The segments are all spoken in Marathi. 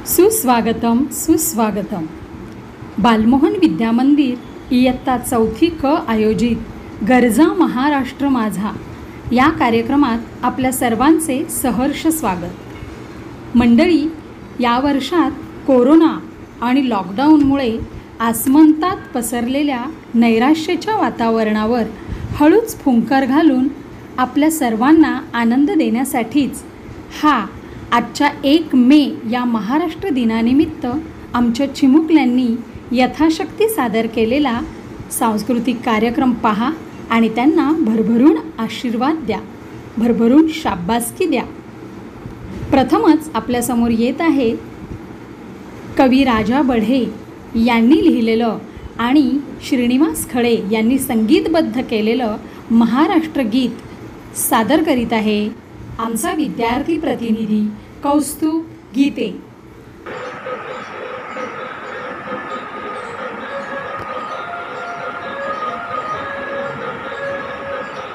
सुस्वागतम सुस्वागतम. बालमोहन विद्यामंदिर इयत्ता 4थी क आयोजित गरजा महाराष्ट्र माझा या कार्यक्रमात आपल्या सर्वांचे सहर्ष स्वागत. मंडळी, या वर्षात कोरोना आणि लॉकडाऊनमुळे आसमंतात पसरलेल्या नैराश्याच्या वातावरणावर हळूच फुंकर घालून आपल्या सर्वांना आनंद देण्यासाठीच हा आजच्या 1 मे या महाराष्ट्र दिनानिमित्त आमच्या चिमुकल्यांनी यथाशक्ती सादर केलेला सांस्कृतिक कार्यक्रम पहा आणि त्यांना भरभरून आशीर्वाद द्या, भरभरून शाबासकी द्या. प्रथमच आपल्यासमोर येत आहे कवी राजा बढे यांनी लिहिलेलं आणि श्रीनिवास खळे यांनी संगीतबद्ध केलेलं महाराष्ट्र गीत सादर करीत आहे आमचा विद्यार्थी प्रतिनिधी कौस्तुभ गीते.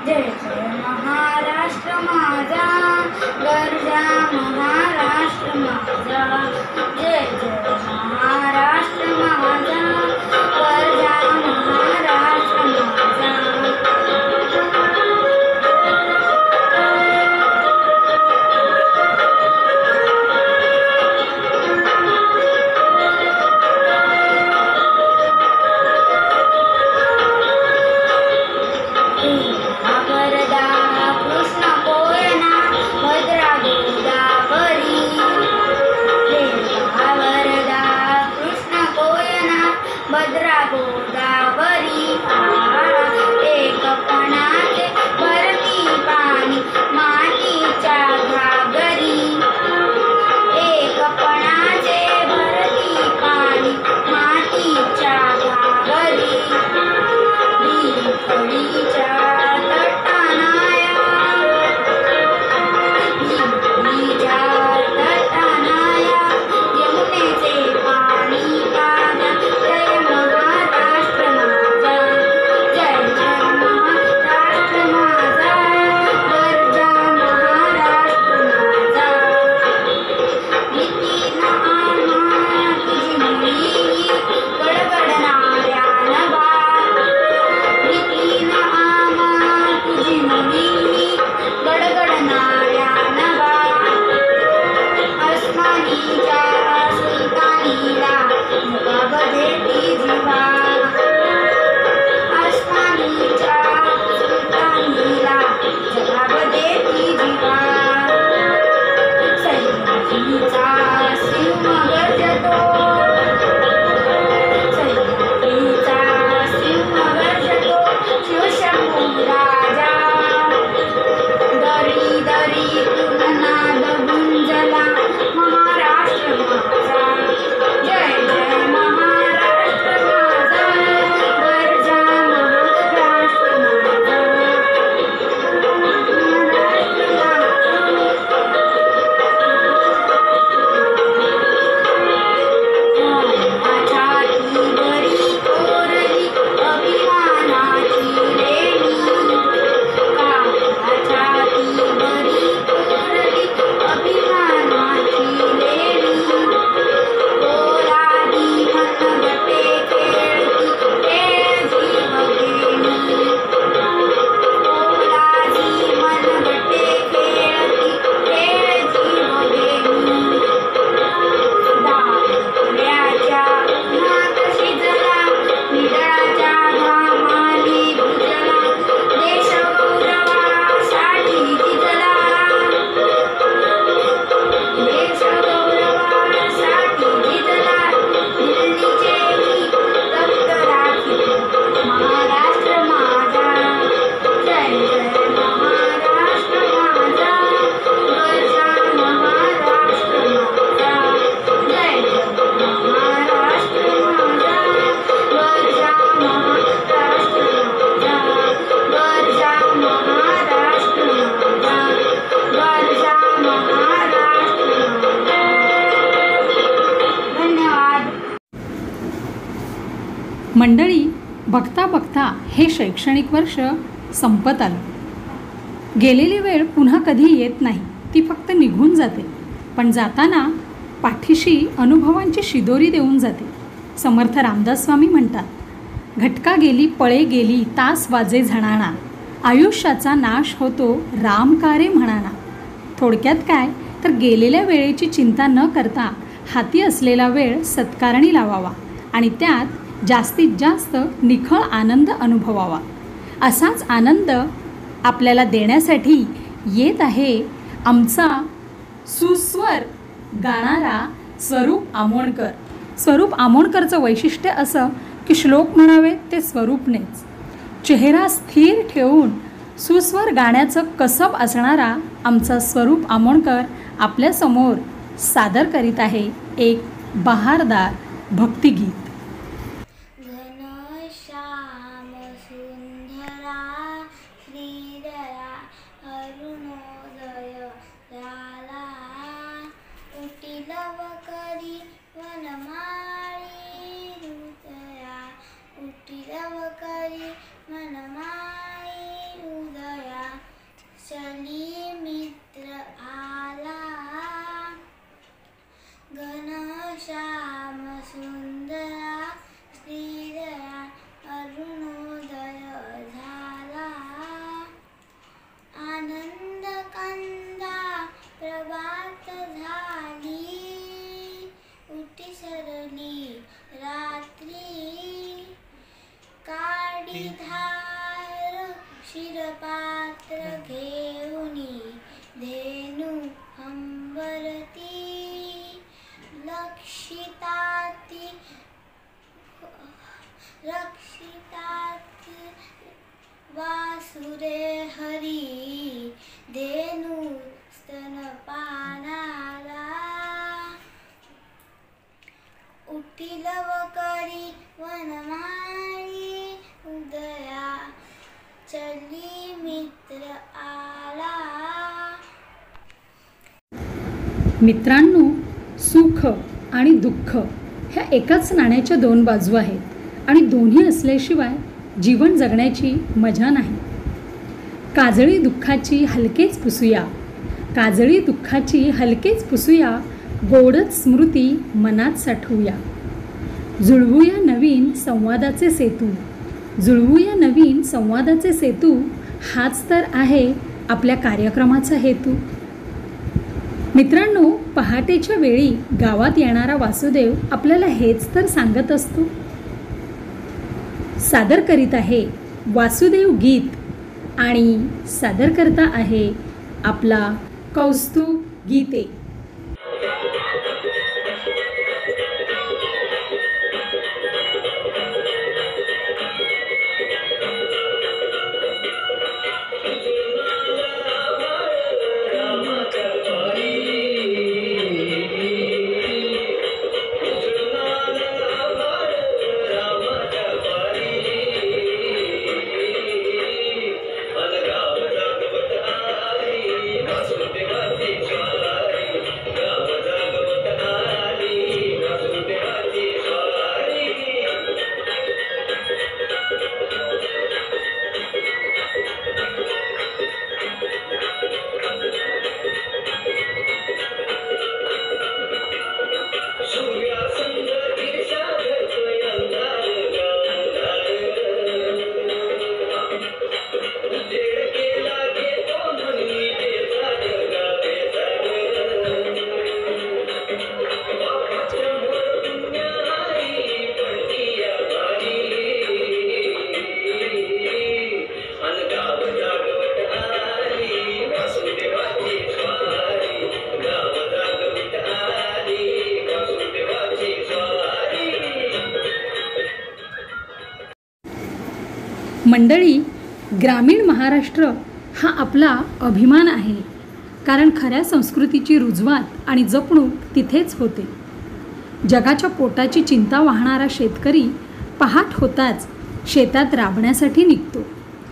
जय जय महाराष्ट्र माझा, गरजा महाराष्ट्र माझा. जय जय महाराष्ट्र माझा, गरजा महाराष्ट्र माझा. मंडळी, बघता बघता हे शैक्षणिक वर्ष संपत आलं. गेलेली वेळ पुन्हा कधी येत नाही, ती फक्त निघून जाते. पण जाताना पाठीशी अनुभवांची शिदोरी देऊन जाते. समर्थ रामदास स्वामी म्हणतात, घटका गेली पळे गेली तास वाजे झणाणा, आयुष्याचा नाश होतो रामकारे म्हणाना. थोडक्यात काय तर गेलेल्या वेळेची चिंता न करता हाती असलेला वेळ सत्कारणी लावावा आणि त्यात जास्तीत जास्त निखळ आनंद अनुभवावा. असाच आनंद आपल्याला देण्यासाठी येत आहे आमचा सुस्वर गाणारा स्वरूप आमोणकर. स्वरूप आमोणकरचं वैशिष्ट्य असं की श्लोक म्हणावे ते स्वरूपनेच. चेहरा स्थिर ठेवून सुस्वर गाण्याचं कसब असणारा आमचा स्वरूप आमोणकर आपल्यासमोर सादर करीत आहे एक बहारदार भक्तिगीत. घनश्याम सुंदरा श्रीधरा अरुणोदय झाला, कुटील वकरी वनमाळी हृदया, कुटील वकरी वनमाळी हृदया, चली मित्र आला. घनश्याम सुंदरा श्रीधरा अरुणोदय झाला, आनंद कंदा प्रभात झाली, उठी सरली रात्री, काडी धार शिरपात्र घेऊनी, धेनु हंबरती, रक्षिताती वासुरे हरी, धेनु स्तनपानाला, उठील वकरी वनमाळी उदया, चली मित्र आला. मित्रांनो, सुख आणि दुःख ह्या एकाच नाण्याच्या दोन बाजू आहेत आणि दोन्ही असल्याशिवाय जीवन जगण्याची मजा नाही. काजळी दुःखाची हलकेच पुसूया, काजळी दुःखाची हलकेच पुसूया, गोडच स्मृती मनात साठवूया. जुळवूया नवीन संवादाचे सेतू, जुळवूया नवीन संवादाचे सेतू, हाच तर आहे आपल्या कार्यक्रमाचा हेतू. मित्रांनो, पहाटेच्या वेळी गावात येणारा वासुदेव आपल्याला हेच तर सांगत असतो. सादर करीत आहे वासुदेव गीत आणि सादर करता आहे आपला कौस्तुभ गीते. मंडळी, ग्रामीण महाराष्ट्र हा आपला अभिमान आहे, कारण खऱ्या संस्कृतीची रुजवात आणि जपणूक तिथेच होते. जगाच्या पोटाची चिंता वाहणारा शेतकरी पहाट होताच शेतात राबण्यासाठी निघतो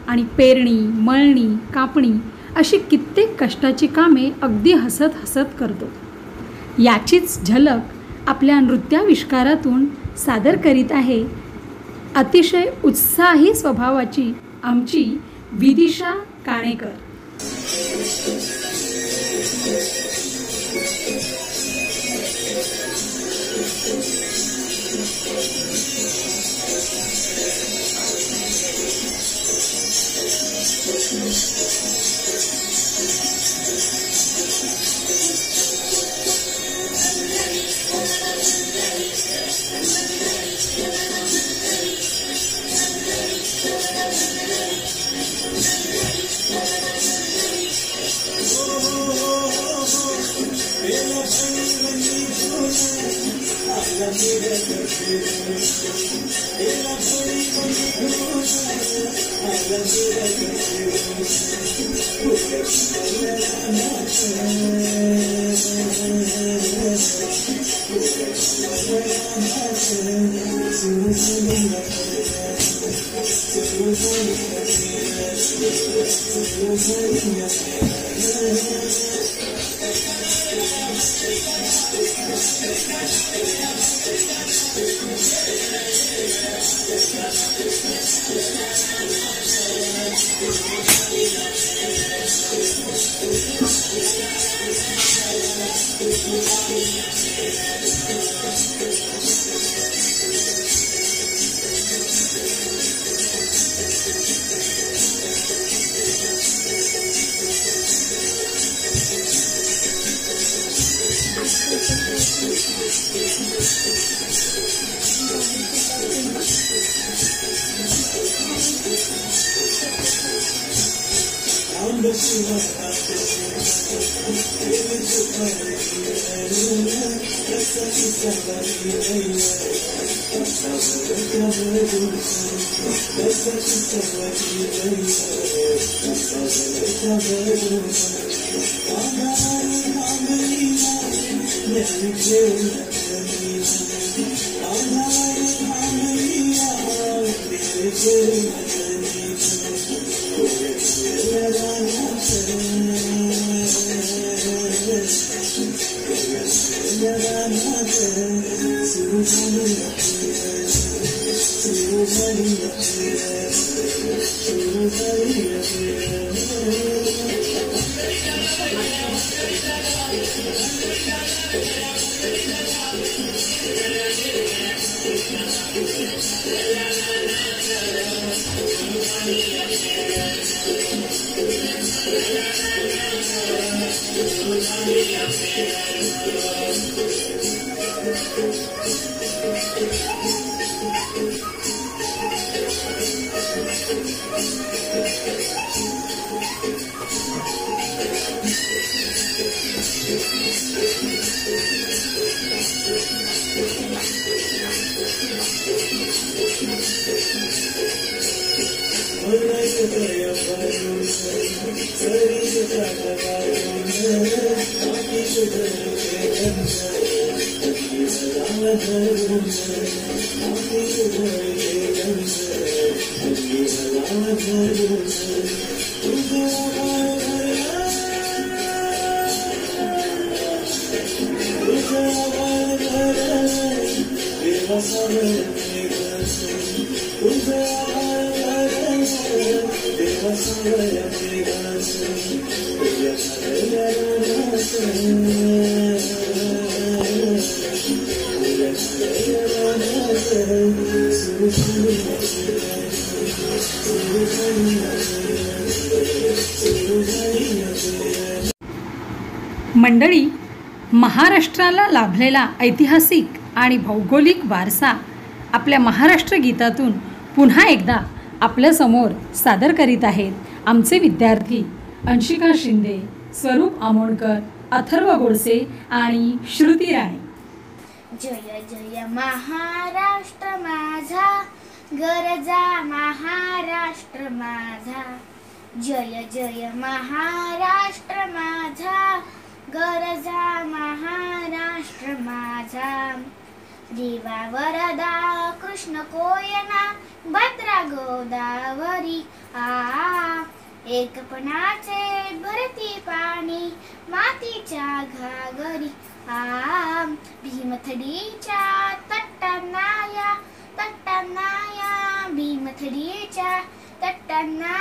आणि पेरणी, मळणी, कापणी अशी कित्येक कष्टाची कामे अगदी हसत हसत करतो. याचीच झलक आपल्या नृत्याविष्कारातून सादर करीत आहे अतिशय उत्साही स्वभावाची आमची विदिशा काणेकर. मंडळी, महाराष्ट्राला लाभलेला ऐतिहासिक आणि भौगोलिक वारसा आपल्या महाराष्ट्र गीतातून पुन्हा एकदा आपल्यासमोर सादर करीत आहेत आमचे विद्यार्थी अंशिका शिंदे, स्वरूप आमोणकर, अथर्व गोडसे आणि श्रुती राणे. जय जय महाराष्ट्र माझा, गरजा महाराष्ट्र माझा. जय जय महाराष्ट्र माझा, गरजा महाराष्ट्र माझा. देवा वरदा कृष्ण कोयना, भद्रा गोदावरी आ. एकपणाचे भरती पाणी मातीच्या घागरी आ. भीमथडीच्या तट्टांना भीमथडीच्या तट्टांना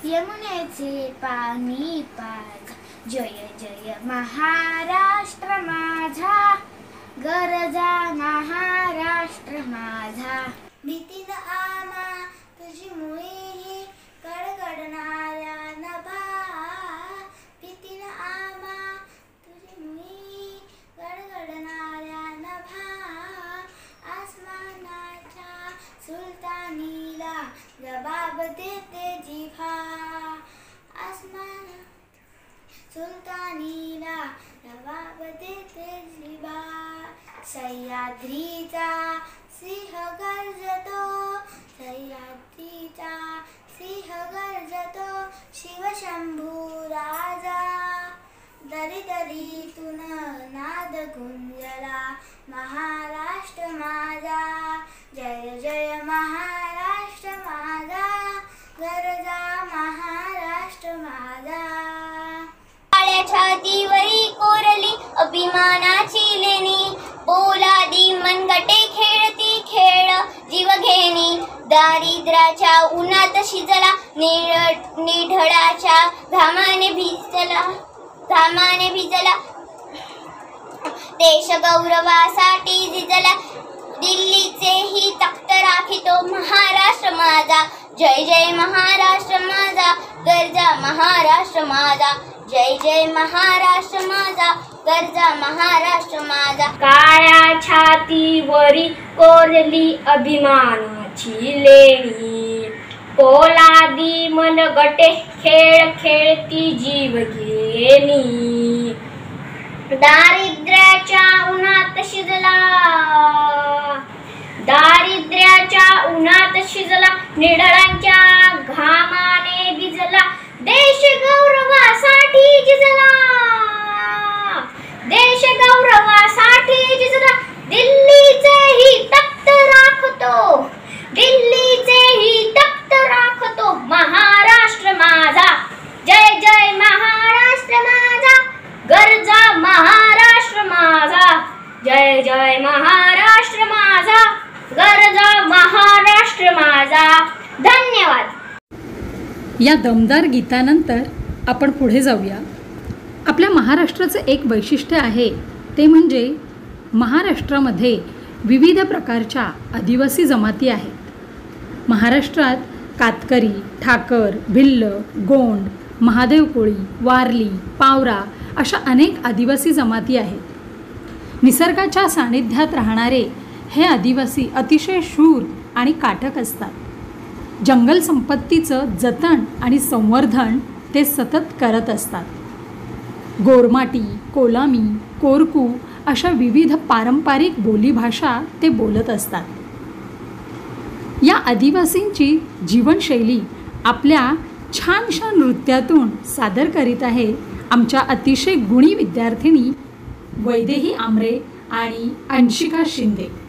यमुनेचे पाणी पाज. जय जय महाराष्ट्र माझा, गरजा महाराष्ट्र माझा. भीतीन आमा तुझी मुळी गडगडणाऱ्या नभा. भीतीन आमा तुझी मुळी गडगडणाऱ्या नभा. आसमानाच्या सुलतानीला जबाब देते जिभा. आसमान सुलतानीला जबाब देते जिभा. सह्याद्रीचा सिंह गर्जतो, सह्याद्रीचा सिंह गर्जतो, शिवशंभू राजा. दरी दरीतून नाद गुंजला, महाराष्ट्र माझा. जय जय महाराष्ट्र माझा, गरजा महाराष्ट्र माझा. छातीवरी कोरली अभिमानाची लेणी, पोलादी मनगटे खेळती खेळ जीव घेणी. दारिद्र्याच्या उन्हात शिजला, निढळाच्या घामाने भिजला. देश गौरवासाठी झिजला, दिल्लीचेही तख्त राखितो महाराष्ट्र माझा. जय जय महाराष्ट्र माझा, गरजा महाराष्ट्र माझा. जय जय महाराष्ट्र माझा, गरजा महाराष्ट्र माझा. काळ्या छातीवरी कोरली अभिमानाची लेणी, पोलादी मनगटे खेळ खेळती जीव घेणी. दारिद्र्याच्या उन्हात शिजला, निढळांच्या घामाने भिजला. देश गौरवासाठी झिजला, दिल्लीचेही तख्त राखतो, महाराष्ट्र माझा. जय जय महाराष्ट्र माझा, गरजा महाराष्ट्र माझा. जय जय महाराष्ट्र माझा, गरजा महाराष्ट्र माझा. धन्यवाद. या दमदार गीतानंतर आपण पुढे जाऊया. आपल्या महाराष्ट्राचं एक वैशिष्ट्य आहे ते म्हणजे महाराष्ट्रामध्ये विविध प्रकारच्या आदिवासी जमाती आहेत. महाराष्ट्रात कातकरी, ठाकर, भिल्ल, गोंड, महादेव कोळी, वारली, पावरा अशा अनेक आदिवासी जमाती आहेत. निसर्गाच्या सानिध्यात राहणारे हे आदिवासी अतिशय शूर आणि काटक असतात. जंगल संपत्तीचं जतन आणि संवर्धन ते सतत करत असतात. गोरमाटी, कोलामी, कोरकू अशा विविध पारंपरिक बोलीभाषा ते बोलत असतात. या आदिवासींची जीवनशैली आपल्या छानशा नृत्यातून सादर करीत आहे आमच्या अतिशय गुणी विद्यार्थिनी वैदेही आमरे आणि अंशिका शिंदे.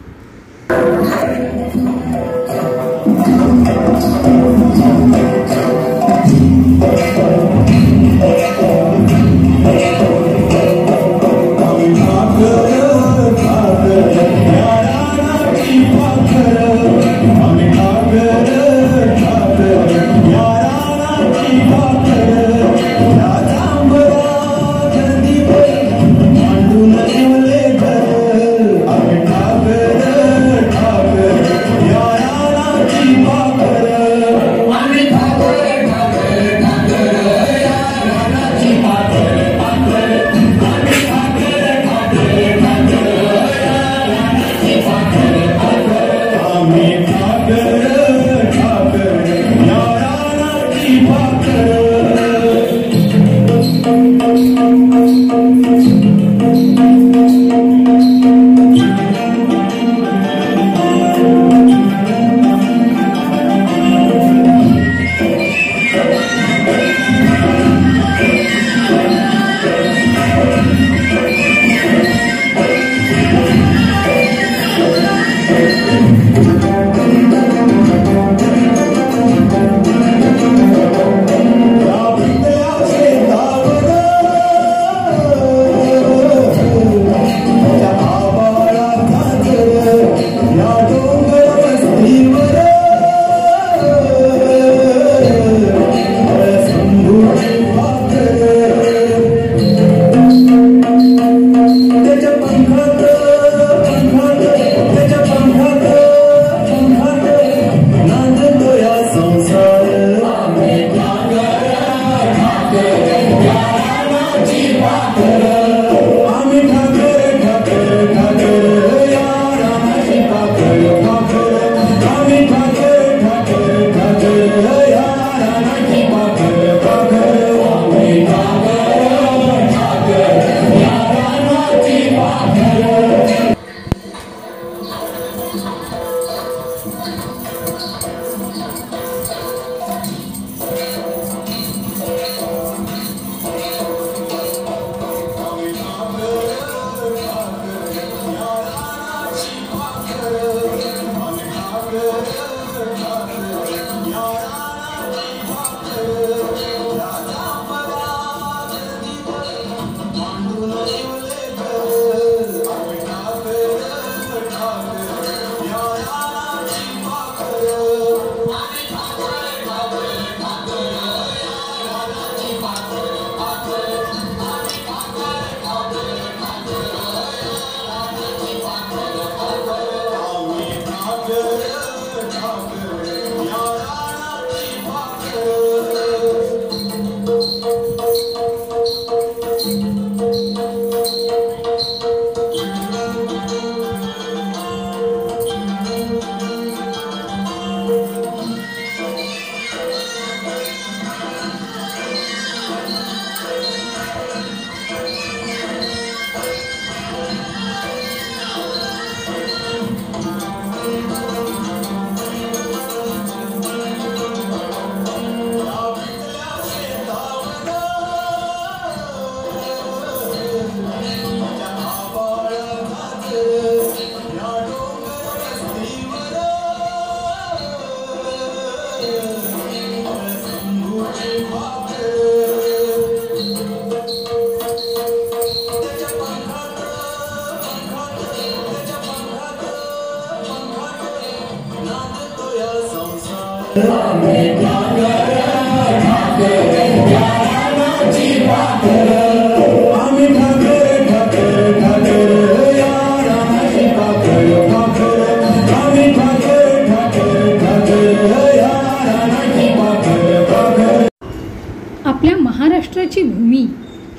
आपल्या महाराष्ट्राची भूमी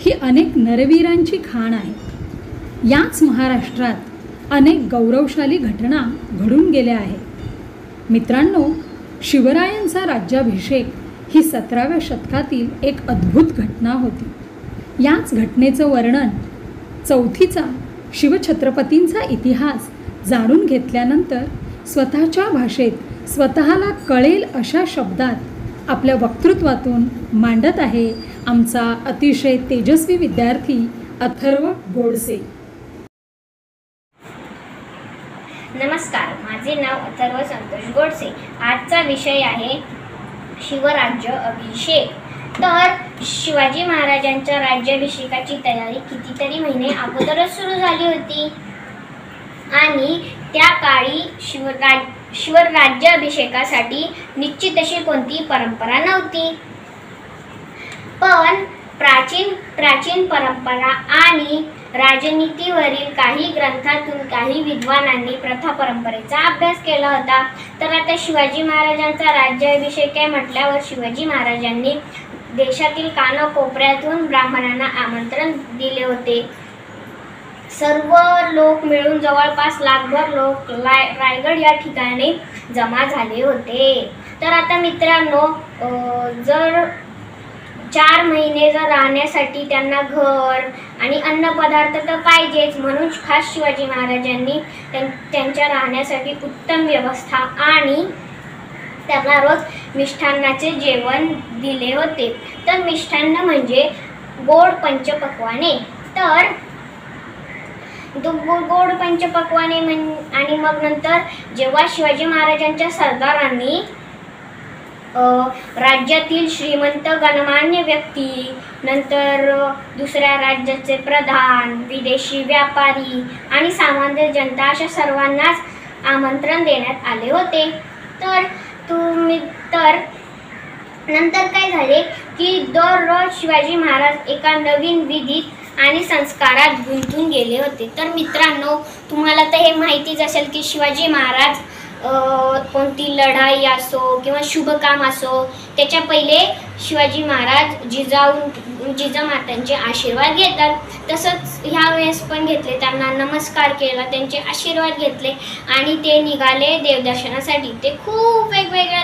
ही अनेक नरवीरांची खाण आहे। याच महाराष्ट्रात अनेक गौरवशाली घटना घडून गेल्या आहेत। मित्रांनो, शिवरायांचा राज्याभिषेक ही 17व्या शतकातील एक अद्भुत घटना होती। याच घटनेचं वर्णन, चौथीचा शिवछत्रपतींचा इतिहास जाणून घेतल्यानंतर स्वतःच्या भाषेत स्वतःला कळेल अशा शब्दात आपल्या वक्तृत्वातून मांडत आहे आमचा अतिशय तेजस्वी विद्यार्थी अथर्व गोडसे। नमस्कार, माझे नाव अथर्व संतोष गोडसे। आजचा विषय आहे शिवराज्य अभिषेक। तर शिवाजी महाराजांच्या राज्याभिषेकाची तयारी कितीतरी महिने अगोदरच सुरू झाली होती आणि त्या काळी शिवराज्याभिषेकासाठी निश्चित अशी कोणती परंपरा नव्हती। पण प्राचीन परंपरा आणि राजनीतीवरील काही ग्रंथातून काही विद्वानांनी प्रथा परंपरेचा अभ्यास केला होता। तर आता शिवाजी महाराजांचा राज्याभिषेक आहे म्हटल्यावर शिवाजी महाराजांनी देशातील कानाकोपऱ्यातून ब्राह्मणांना आमंत्रण दिले होते। सर्व लोक मिळून जवळपास लाखभर लोक रायगड या ठिकाणी जमा झाले होते। तर आता मित्रांनो, जर 4 महिने जर राहण्यासाठी त्यांना घर आणि अन्नपदार्थ तर पाहिजेच, म्हणून खास शिवाजी महाराजांनी त्यांच्या राहण्यासाठी उत्तम व्यवस्था आणि त्यांना रोज मिष्ठान्नाचे जेवण दिले होते। तर मिष्ठान्न म्हणजे गोड पंचपक्वाने। तर गोड पंचपक्वाने आणि मग नंतर जेव्हा शिवाजी महाराजांच्या सरदारांनी राज्यातील श्रीमंत गणमान्य व्यक्ती, नंतर दुसऱ्या राज्याचे प्रधान, विदेशी व्यापारी आणि सामान्य जनता अशा सर्वांनाच आमंत्रण देण्यात आले होते। तर नंतर काय झाले की दररोज शिवाजी महाराज एका नवीन विधीत आणि संस्कारात गुंतून गेले होते। तर मित्रांनो, तुम्हाला तर हे माहितीच असेल की शिवाजी महाराज कोणती लढाई असो किंवा शुभ काम असो त्याच्या पहिले शिवाजी महाराज जिजामातांचे आशीर्वाद घेतात। तसंच ह्या वेळेस पण घेतले, त्यांना नमस्कार केला, त्यांचे आशीर्वाद घेतले आणि ते निघाले देवदर्शनासाठी। ते खूप वेगवेगळ्या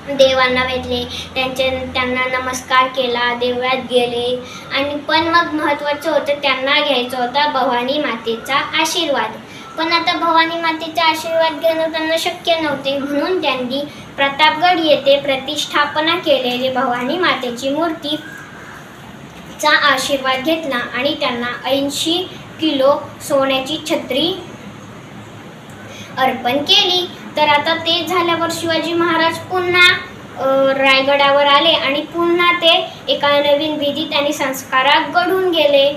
देवांना भेटले, त्यांना नमस्कार केला, देवळात गेले आणि पण मग महत्त्वाचं होतं त्यांना घ्यायचा होता भवानी मातेचा आशीर्वाद। पण आता भवानी मातेचा आशीर्वाद घेणं त्यांना शक्य नव्हते, म्हणून त्यांनी प्रतापगड येथे प्रतिष्ठापना केलेली भवानी मातेची मूर्तीचा आशीर्वाद घेतला आणि त्यांना 80 किलो सोन्याची छत्री अर्पण केली। तर आता ते झाल्यावर शिवाजी महाराज पुन्हा रायगडावर आले आणि पुन्हा ते एका नवीन विधीत आणि संस्कारात घडून गेले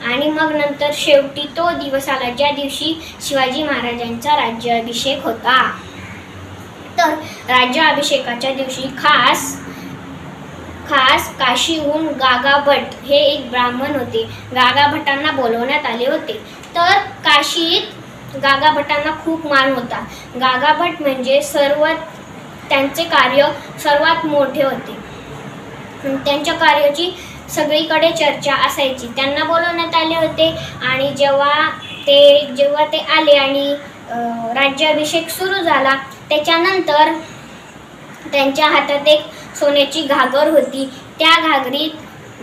आणि मग नंतर शेवटी तो दिवस आला ज्या दिवशी शिवाजी महाराजांचा राज्याभिषेक होता। तर राज्याभिषेकाच्या दिवशी खास काशीहून गागाभट हे एक ब्राह्मण होते, गागाभटांना बोलवण्यात आले होते। तर काशीत गागाभटांना खूप मान होता। गागाभट म्हणजे त्यांचे कार्य सर्वात मोठे होते, त्यांच्या कार्याची सगळीकडे चर्चा असायची। त्यांना बोलवण्यात आले होते आणि जेव्हा ते आले आणि राज्याभिषेक सुरू झाला त्याच्यानंतर त्यांच्या हातात एक सोन्याची घागर होती। त्या घागरीत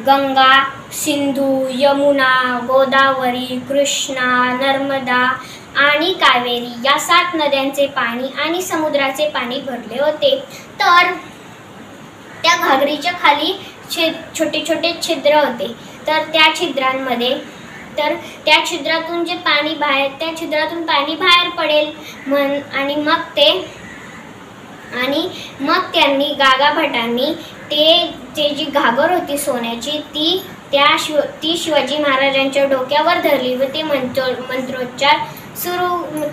गंगा, सिंधू, यमुना, गोदावरी, कृष्णा, नर्मदा आणि कावेरी या 7 नद्यांचे पाणी आणि समुद्राचे पाणी भरले होते। तर त्या घागरीच्या खाली छोटे छोटे छिद्र होते। तर त्या छिद्रातून त्या छिद्रातून पाणी बाहेर पडेल आणि मग त्यांनी गागाभटांनी ते जी घागर होती सोन्याची ती शिवाजी महाराजांच्या डोक्यावर धरली व ते मंत्रोच्चार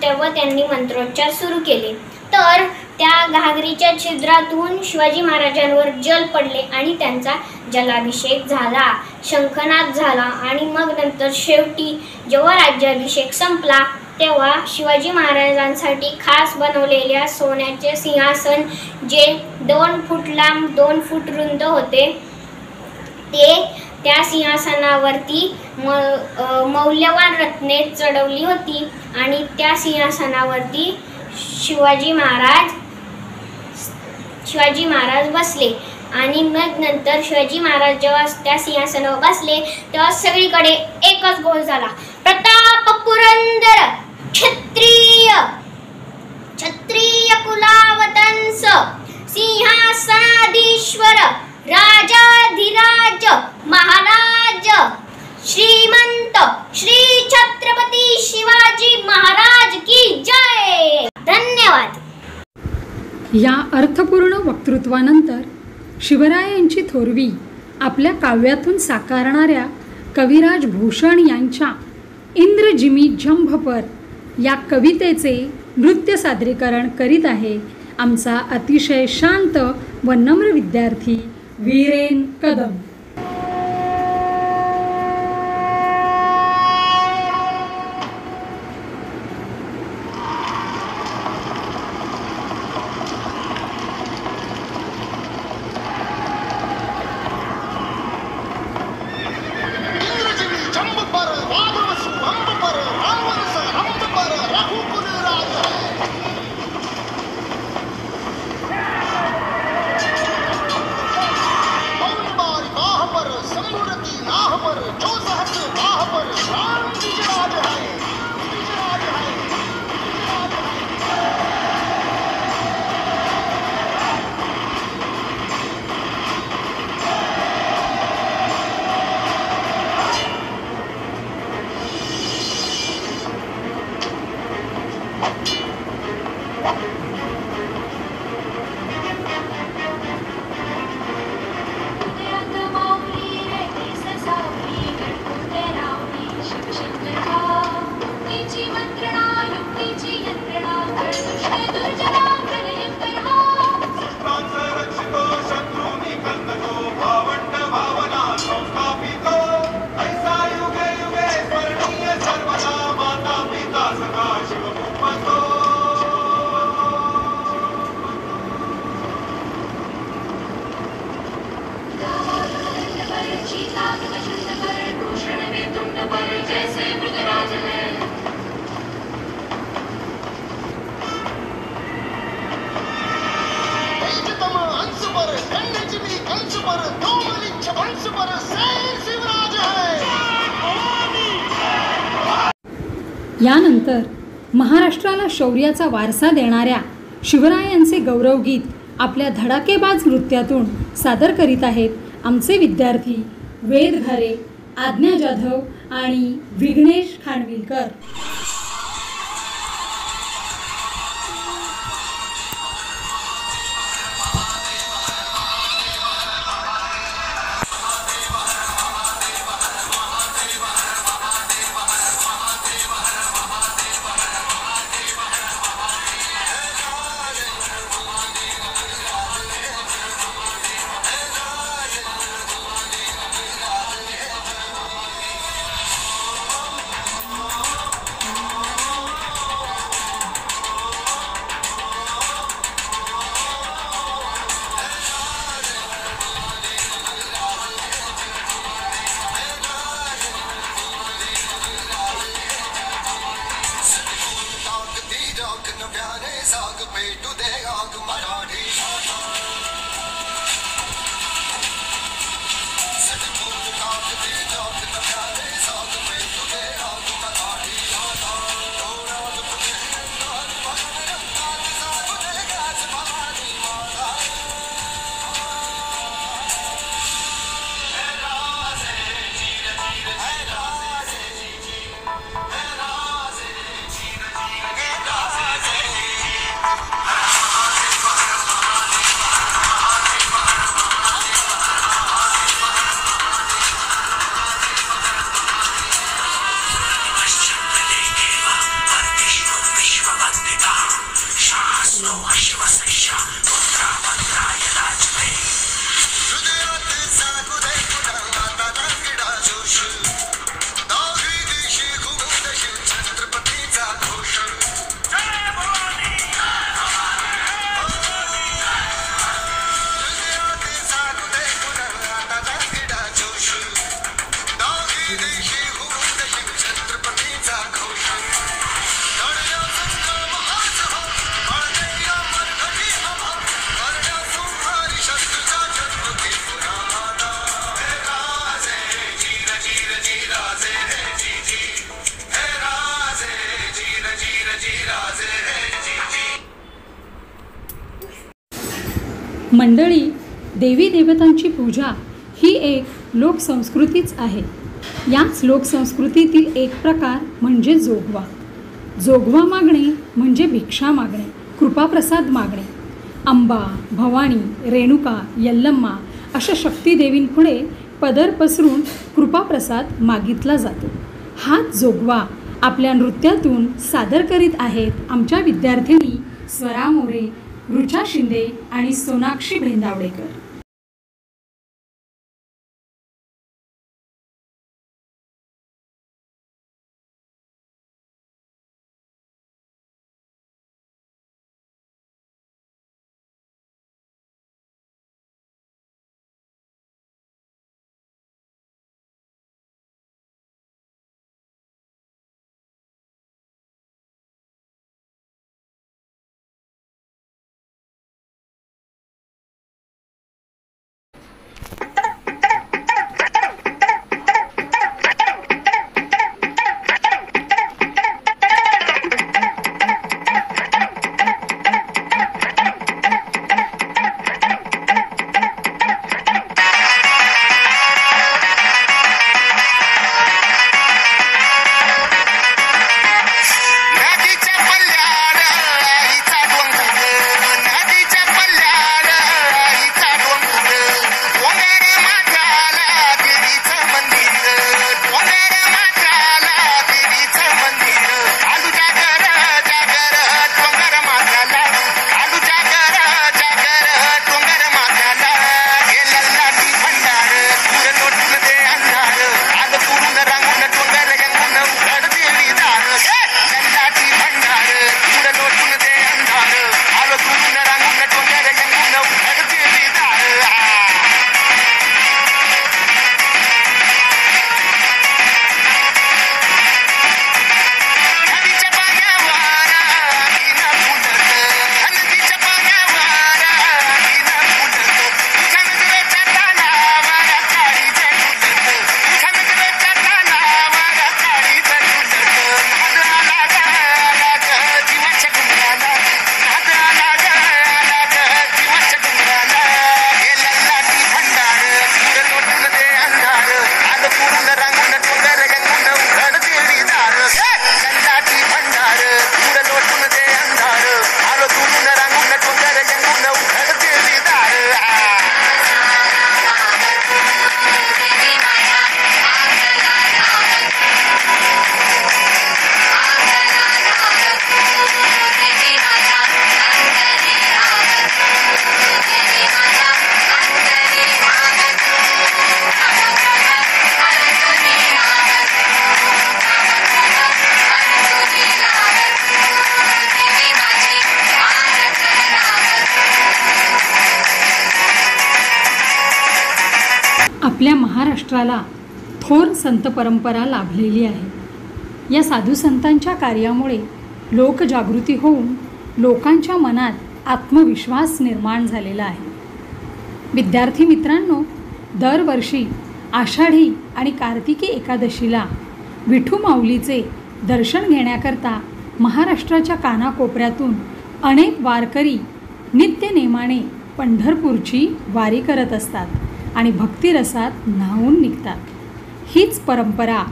तेव्हा त्यांनी मंत्रोच्चार सुरू केले. तर त्या घागरीच्या छिद्रातून शिवाजी महाराजांवर जल पडले आणि त्यांचा जलाभिषेक झाला, शंखनाद झाला. आणि मग नंतर शेवटी जेव्हा राज्याभिषेक संपला तेव्हा शिवाजी महाराजांसाठी खास बनवलेल्या सोन्याचे सिंहासन, जे 2 फूट लांब 2 फूट रुंद होते, त्या सिंहासनावरती मौल्यवान रत्ने चढवली होती आणि त्या सिंहासनावरती शिवाजी महाराज बसले. आणि मग नंतर शिवाजी महाराज जेव्हा त्या सिंहासनावर बसले तेव्हा सगळीकडे एकच घोष झाला, प्रताप पुरंदर क्षत्रिय कुलावतंस सिंहासनाधीश्वर राजाधिराज महाराज श्रीमंत श्री छत्रपती शिवाजी महाराज की जय. धन्यवाद. या अर्थपूर्ण वक्तृत्वानंतर शिवरायांची थोरवी आपल्या काव्यातून साकारणाऱ्या कविराज भूषण यांच्या इंद्रजिमी जंभपर या कवितेचे नृत्य सादरीकरण करीत आहे आमचा अतिशय शांत व नम्र विद्यार्थी वीरेन कदम. यानंतर महाराष्ट्राला शौर्याचा वारसा देणाऱ्या शिवरायांचे गौरवगीत आपल्या धडाकेबाज नृत्यातून सादर करीत आहेत आमचे विद्यार्थी वेद घारे, आज्ञा जाधव आणि विघ्नेश खानविलकर. मंडळी, देवी देवतांची पूजा ही एक लोकसंस्कृतीच आहे. याच लोकसंस्कृतीतील एक प्रकार म्हणजे जोगवा. जोगवा मागणे म्हणजे भिक्षा मागणे, कृपाप्रसाद मागणे. अंबा, भवानी, रेणुका, यल्लम्मा अशा शक्तिदेवींपुढे पदर पसरून कृपाप्रसाद मागितला जातो. हाच जोगवा आपल्या नृत्यातून सादर करीत आहेत आमच्या विद्यार्थिनी स्वरा मोरे, ऋचा शिंदे आणि सोनाक्षी भेंदावडेकर. आपल्या महाराष्ट्राला थोर संत परंपरा लाभलेली आहे. या साधू संतांच्या कार्यामुळे लोकजागृती होऊन लोकांच्या मनात आत्मविश्वास निर्माण झालेला आहे. विद्यार्थी मित्रांनो, दरवर्षी आषाढी आणि कार्तिकी एकादशीला विठू माऊलीचे दर्शन घेण्याकरता महाराष्ट्राच्या कानाकोपऱ्यातून अनेक वारकरी नित्यनेमाने पंढरपूरची वारी करत असतात आणि भक्तिरसात न्हाऊन निघतात. हीच परंपरा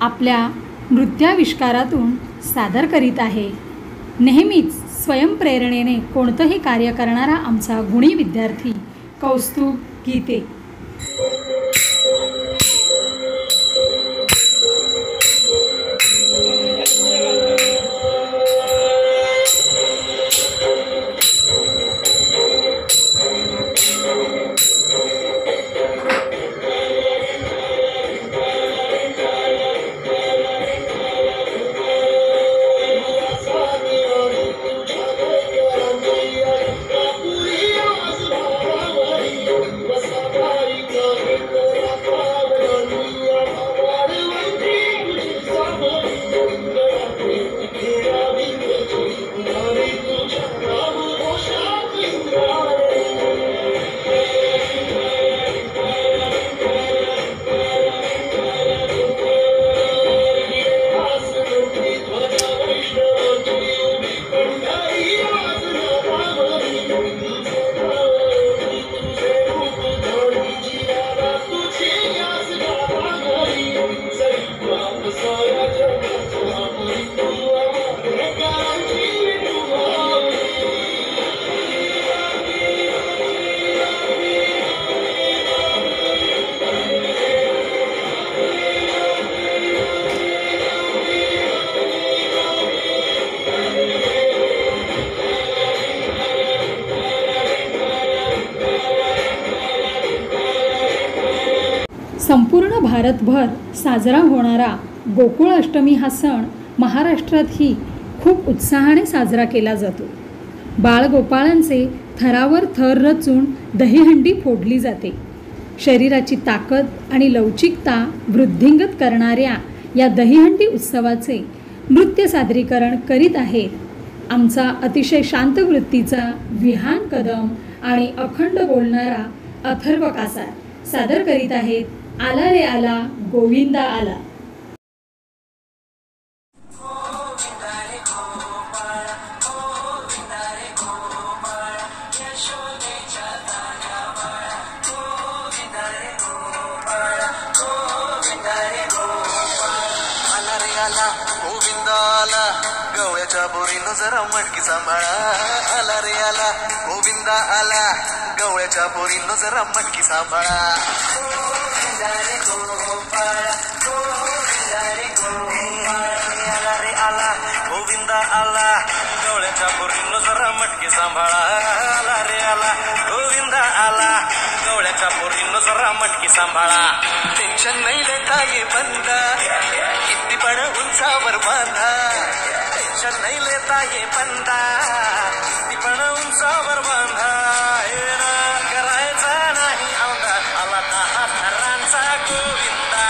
आपल्या नृत्याविष्कारातून सादर करीत आहे. नेहमीच स्वयंप्रेरणेने कोणतंही कार्य करणारा आमचा गुणी विद्यार्थी कौस्तुभ गीते. संपूर्ण भारतभर साजरा होणारा गोकुळ अष्टमी हा सण महाराष्ट्रातही खूप उत्साहाने साजरा केला जातो. बाळगोपाळांचे थरावर थर रचून दहीहंडी फोडली जाते. शरीराची ताकद आणि लवचिकता वृद्धिंगत करणाऱ्या या दहीहंडी उत्सवाचे नृत्य सादरीकरण करीत आहेत आमचा अतिशय शांत वृत्तीचा विहान कदम आणि अखंड बोलणारा अथर्व कासार सादर करीत आहेत आला रे आला गोविंदा आला. गवळ्याच्या बोरीनं जरा मटकी सांभाळा. आला रे आला गोविंदा आला, गवळ्याच्या बोरीनं जरा मटकी सांभाळा. आला रे आला गोविंदा आला, गवळ्याच्या बोरीनं जरा मटकी सांभाळा. आला रे आला गोविंदा आला, गवळ्याच्या बोरीनं जरा मटकी सांभाळा. टेन्शन नाही लेता ये बंदा, किती पण उंचावर बांधा. टेन्शन नाही लेता ये बंदा, किती पण उंचावर बांधा. करायचा नाही औंधा, आला दहा थरांचा गोविंदा.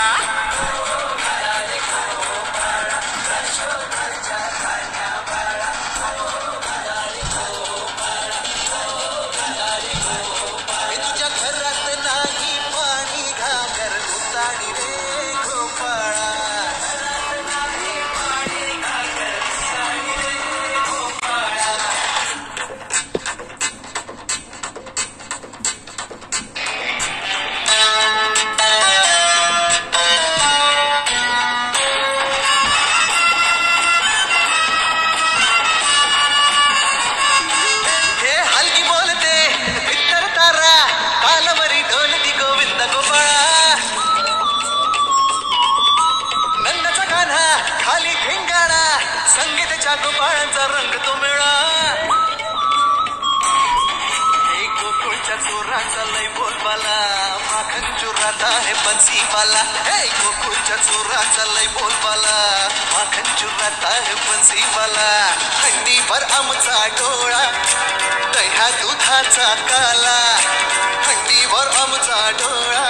तुझ्या घरात नाही पाणी घागर उताणी रे गोपाळा. संगीतच्या गोपाळांचा रंग तो मिळा. गोकुळच्या चोरांचा लय बोलबाला, माखन चुराता है बन्सीवाला. गोकुळच्या चोरांचा लय बोलबाला, माखन चुराता है बन्सीवाला. हंडीभर आमचा डोळा, दह्या दुधाचा काला. हंडीभर आमचा डोळा,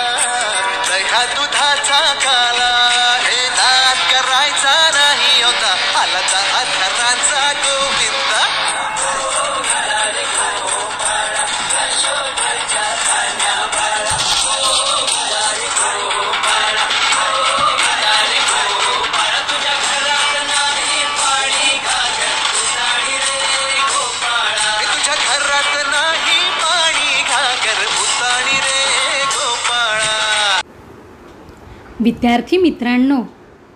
दह्या दुधाचा काला. हे नाद करायचा नाही होता, आला दहा थरांचा गोविंदा. तुझ्या घरात नाही पाणी घागर उताणी रे गोपाळा. विद्यार्थी मित्रांनो,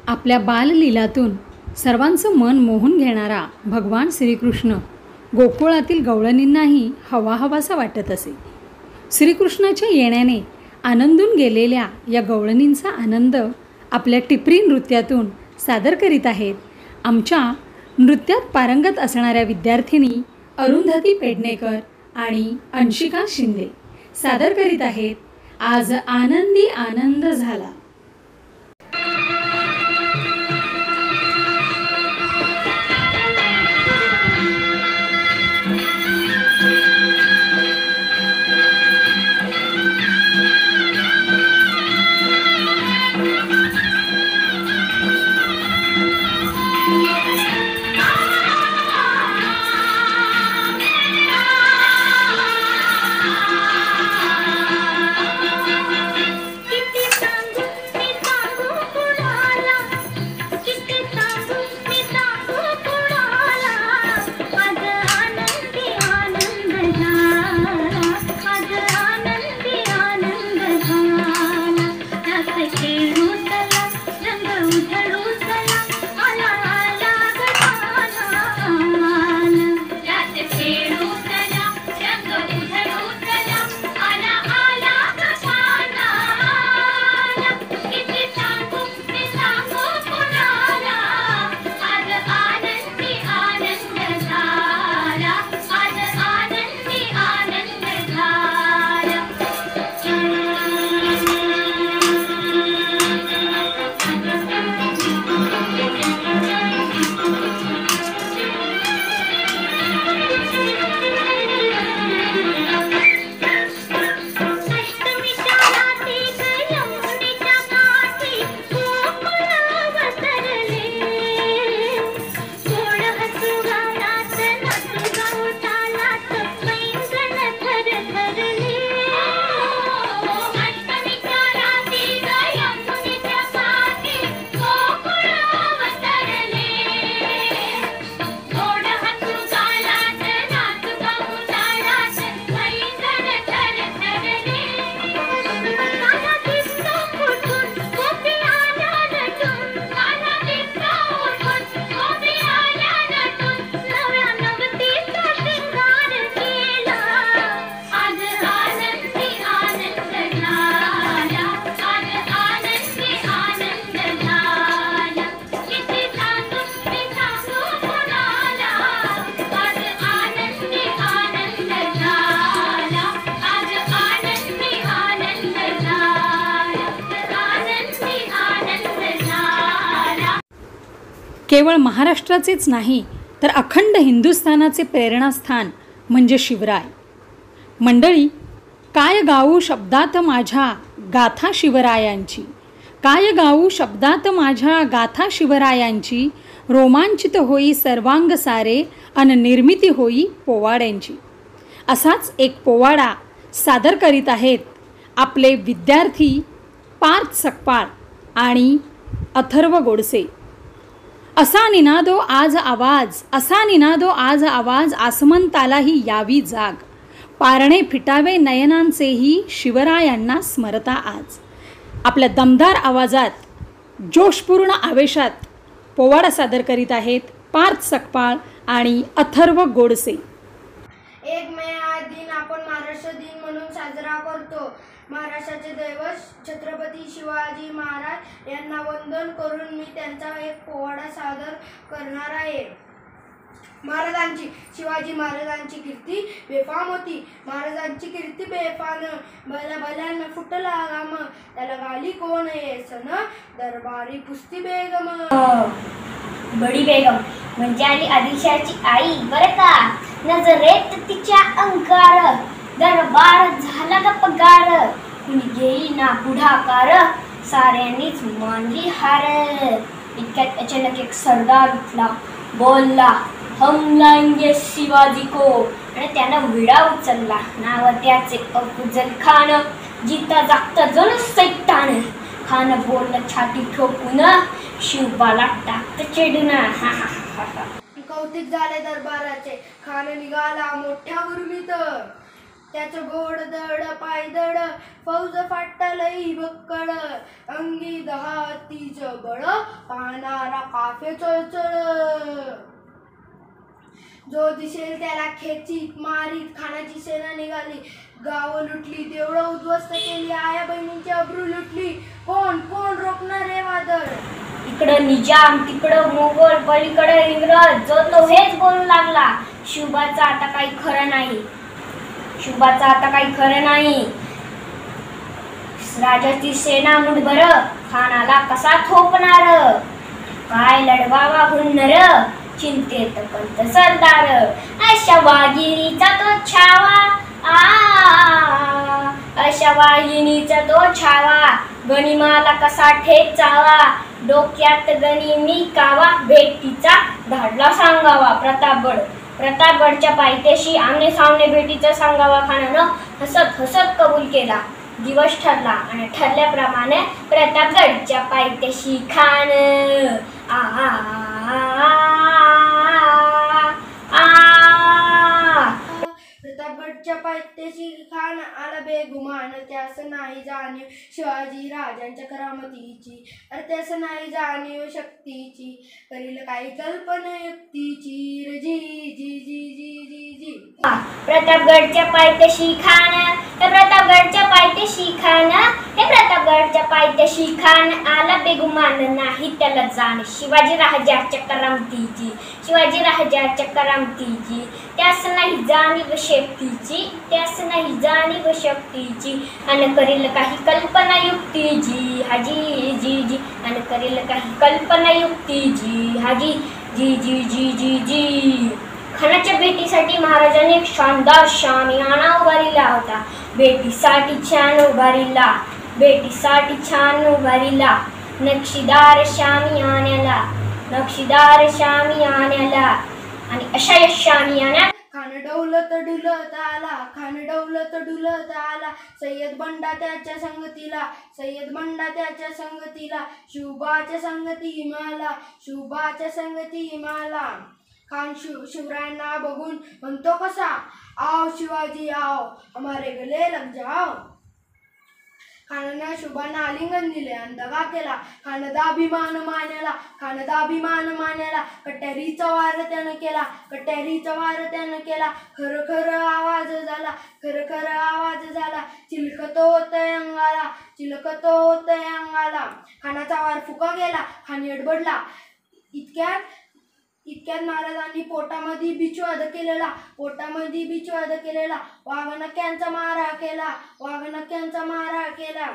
आपल्या बाललीलातून सर्वांचं मन मोहून घेणारा भगवान श्रीकृष्ण गोकुळातील गवळणींनाही हवा हवासा वाटत असे. श्रीकृष्णाच्या येण्याने आनंदून गेलेल्या या गवळणींचा आनंद आपल्या टिपरी नृत्यातून सादर करीत आहेत आमच्या नृत्यात पारंगत असणाऱ्या विद्यार्थिनी अरुंधती पेडणेकर आणि अंशिका शिंदे सादर करीत आहेत आज आनंदी आनंद झाला. किती सांगू केवळ महाराष्ट्राचेच नाही तर अखंड हिंदुस्थानाचे प्रेरणास्थान म्हणजे शिवराय. मंडळी, काय गाऊ शब्दात माझ्या गाथा शिवरायांची, काय गाऊ शब्दात माझ्या गाथा शिवरायांची, रोमांचित होई सर्वांग सारे अन निर्मिती होई पोवाड्यांची. असाच एक पोवाडा सादर करीत आहेत आपले विद्यार्थी पार्थ सकपाळ आणि अथर्व गोडसे. असा निनादो आज आवाज, असा निनादो आज आवाज, आसमंतालाही यावी जाग, पारणे फिटावे नयनांचेही शिवरायांना स्मरता आज. आपल्या दमदार आवाजात जोशपूर्ण आवेशात पोवाडा सादर करीत आहेत पार्थ सकपाळ आणि अथर्व गोडसे. 1 मे हा दिन आपण महाराष्ट्र दिन म्हणून साजरा करतो. महाराष्ट्राचे दैवत छत्रपती शिवाजी महाराज यांना वंदन करून मी त्यांचा एक पोवाडा सादर करणार आहे. महाराजांची, शिवाजी महाराजांची कीर्ती बेफाम होती. महाराजांची कीर्ती बेफान, भल्या भल्यानं फुटला गाम, त्याला गाली कोण येसन, दरबारी पुस्ती बेगम. बडी बेगम म्हणजे आली आदिलशाची आई बरं का. नजरेत तिच्या अंकार, दरबार झाला का पगार, कुणी गेली ना पुढाकार, साऱ्यांनीच मानली हार. इतक्यात अचानक एक सरदार उठला, बोलला, हम लाएंगे शिवाजी को, आणि त्यानं विडा उचलला. नाव त्याचे अफजल खान, जिता जागता जणू सैतान. खान बोललं छाती ठोकून, शिवबाला टाकत चेडून. कौतिक झाले दरबाराचे, खान निघाला मोठ्या उर्मीत, त्याचं घोड दड पायदड, फौज फाटलई बक्कड, अंगी 10 हत्तीच बळ, पाहणारा काफे चळचळ. जो दिसेल त्याला खेचीत मारीत खानाची सेना निघाली. गावं लुटली, देवळं उद्ध्वस्त केली, आया बहिणींची अब्रू लुटली. कोण कोण रोखणार हे वादळ. इकडं निजाम, तिकडं मोगल, पलीकडे इंग्रज, जो तो हेच बोलू लागला. शिवबाचं आता काही खरं नाही, शिवबाचं आता काही खरं नाही. राजाची सेना मुठभर, खानाला कसा थोपणार, काय लढवावा हुन्नर, चिंतेत पंत सरदार. अशा वाघिणीचा तो छावा, अशा वाघिणीचा तो छावा, गनिमाला कसा ठेचावा, डोक्यात गनिमी कावा, भेटीचा धाडला सांगावा. प्रतापगडच्या पायथ्याशी आमने सामने भेटीचा सांगावा खानानं हसत हसत कबूल केला. दिवस ठरला आणि ठरल्याप्रमाणे प्रतापगडच्या पायथ्याशी खान प्रतापगडच्या पायथ्याशी खान आला बेगुमान. त्यास नाही जाणीव शिवाजी राजांच्या करामतीची, अरे त्यास नाही जाणीव शक्तीची, करील काही कल्पना युक्तीची. रे जी जी जी जी जी जी. प्रतापगडच्या पायथ्याशी खान, हे प्रतापगडच्या पायथ्याशी खान, हे प्रतापगडच्या पायथ्याशी खान आला बेगुमान. नाही त्याला जाण शिवाजी राजाच्या करामतीची, शिवाजी राजाच्या करामतीची. त्यास नाही जाणीव शक्तीची, त्यास नाही जाणीव शक्तीची, अन करील काही कल्पना युक्तीची. हाजी जी जी, अन करील काही कल्पना युक्तीची. हाजी जी जी जी जी जी. खानाच्या भेटीसाठी महाराजांनी एक शानदार शामियाना उभारिला होता. भेटीसाठी छान उभारिला, भेटीसाठी छान उभारिला. नक्षीदार शामियान्याला, नक्षीदार शामियान्याला. आणि अशा या शामियान्यात खान डौलत डुलत आला, खान डौलत डुलत आला. सय्यद बंडा त्याच्या संगतीला, सय्यद बंडा त्याच्या संगतीला. शिवबाच्या संगती हिमाला, शिवबाच्या संगती हिमाला. खान शिवरायांना बघून म्हणतो कसा, आओ शिवाजी आओ, हमारे गले लग जाओ. खानानं शिवबांना आलिंगन दिले आणि दगा केला. खान दाभिमान मानेला, खान दाभिमान मानेला. कट्यारीचा वार त्यानं केला, कट्यारीचा वार त्यानं केला. खर खर आवाज झाला, खर खर आवाज झाला. चिलखत होतंय अंगाला, चिलखत होतंय अंगाला. खानाचा वार फुका गेला, खान एडबडला. इतक्यात महाराजांनी पोटामध्ये बिचवाद केलेला, पोटामध्ये बिचवाद केलेला. वाघनक्यांचा मारा केला, वाघनक्यांचा मारा केला.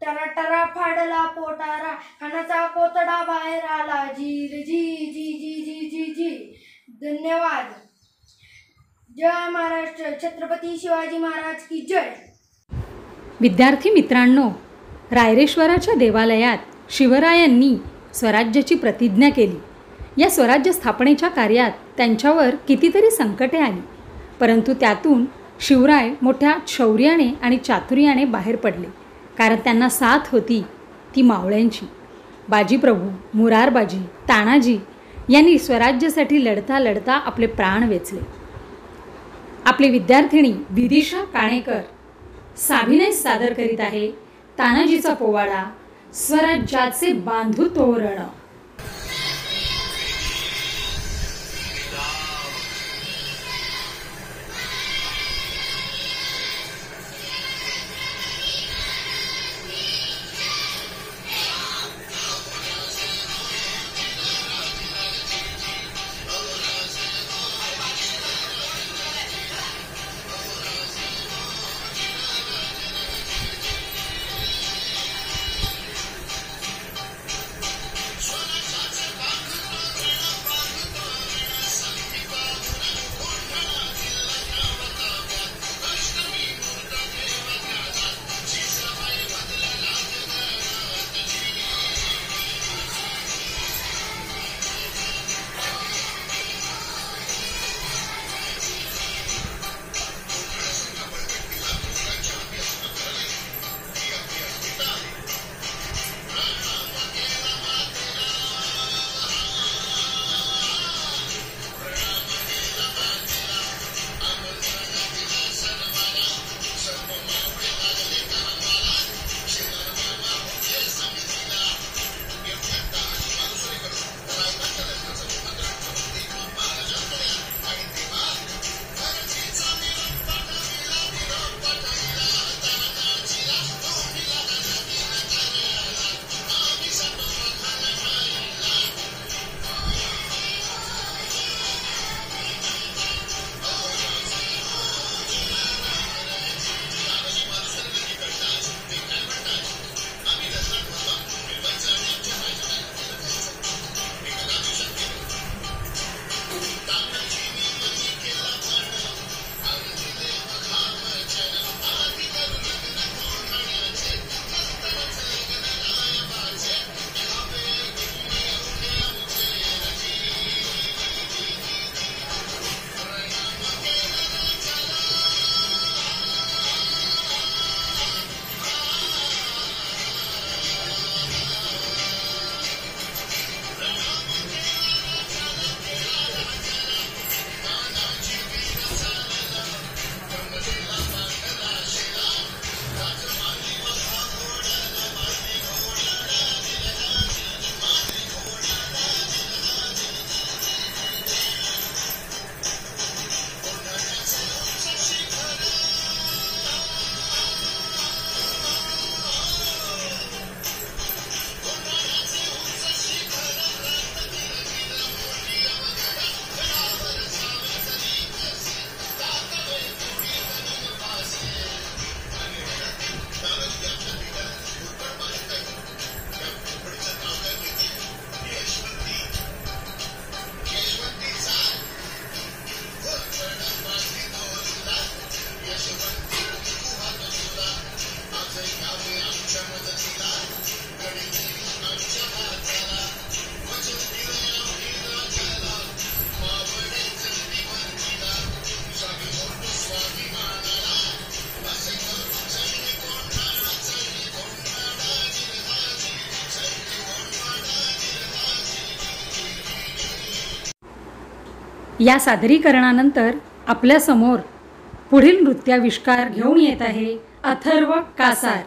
टरा टरा फाडला पोटारा, खानाचा कोतडा बाहेर आला, जी जी जी जी जी जी जी. धन्यवाद. जय महाराष्ट्र. छत्रपती शिवाजी महाराज की जय. विद्यार्थी मित्रांनो, रायरेश्वराच्या देवालयात शिवरायांनी स्वराज्याची प्रतिज्ञा केली. या स्वराज्य स्थापनेच्या कार्यात त्यांच्यावर कितीतरी संकटे आली, परंतु त्यातून शिवराय मोठ्या शौर्याने आणि चातुर्याने बाहेर पडले, कारण त्यांना साथ होती ती मावळ्यांची. बाजीप्रभू, मुरारबाजी, तानाजी यांनी स्वराज्यासाठी लढता लढता आपले प्राण वेचले. आपली विद्यार्थिनी विदिशा काणेकर साभिनय सादर करीत आहे तानाजीचा पोवाडा, स्वराज्याचे बांधू तोरण. या सादरीकरणानंतर आपल्यासमोर पुढील नृत्याविष्कार घेऊन येत आहे अथर्व कासार.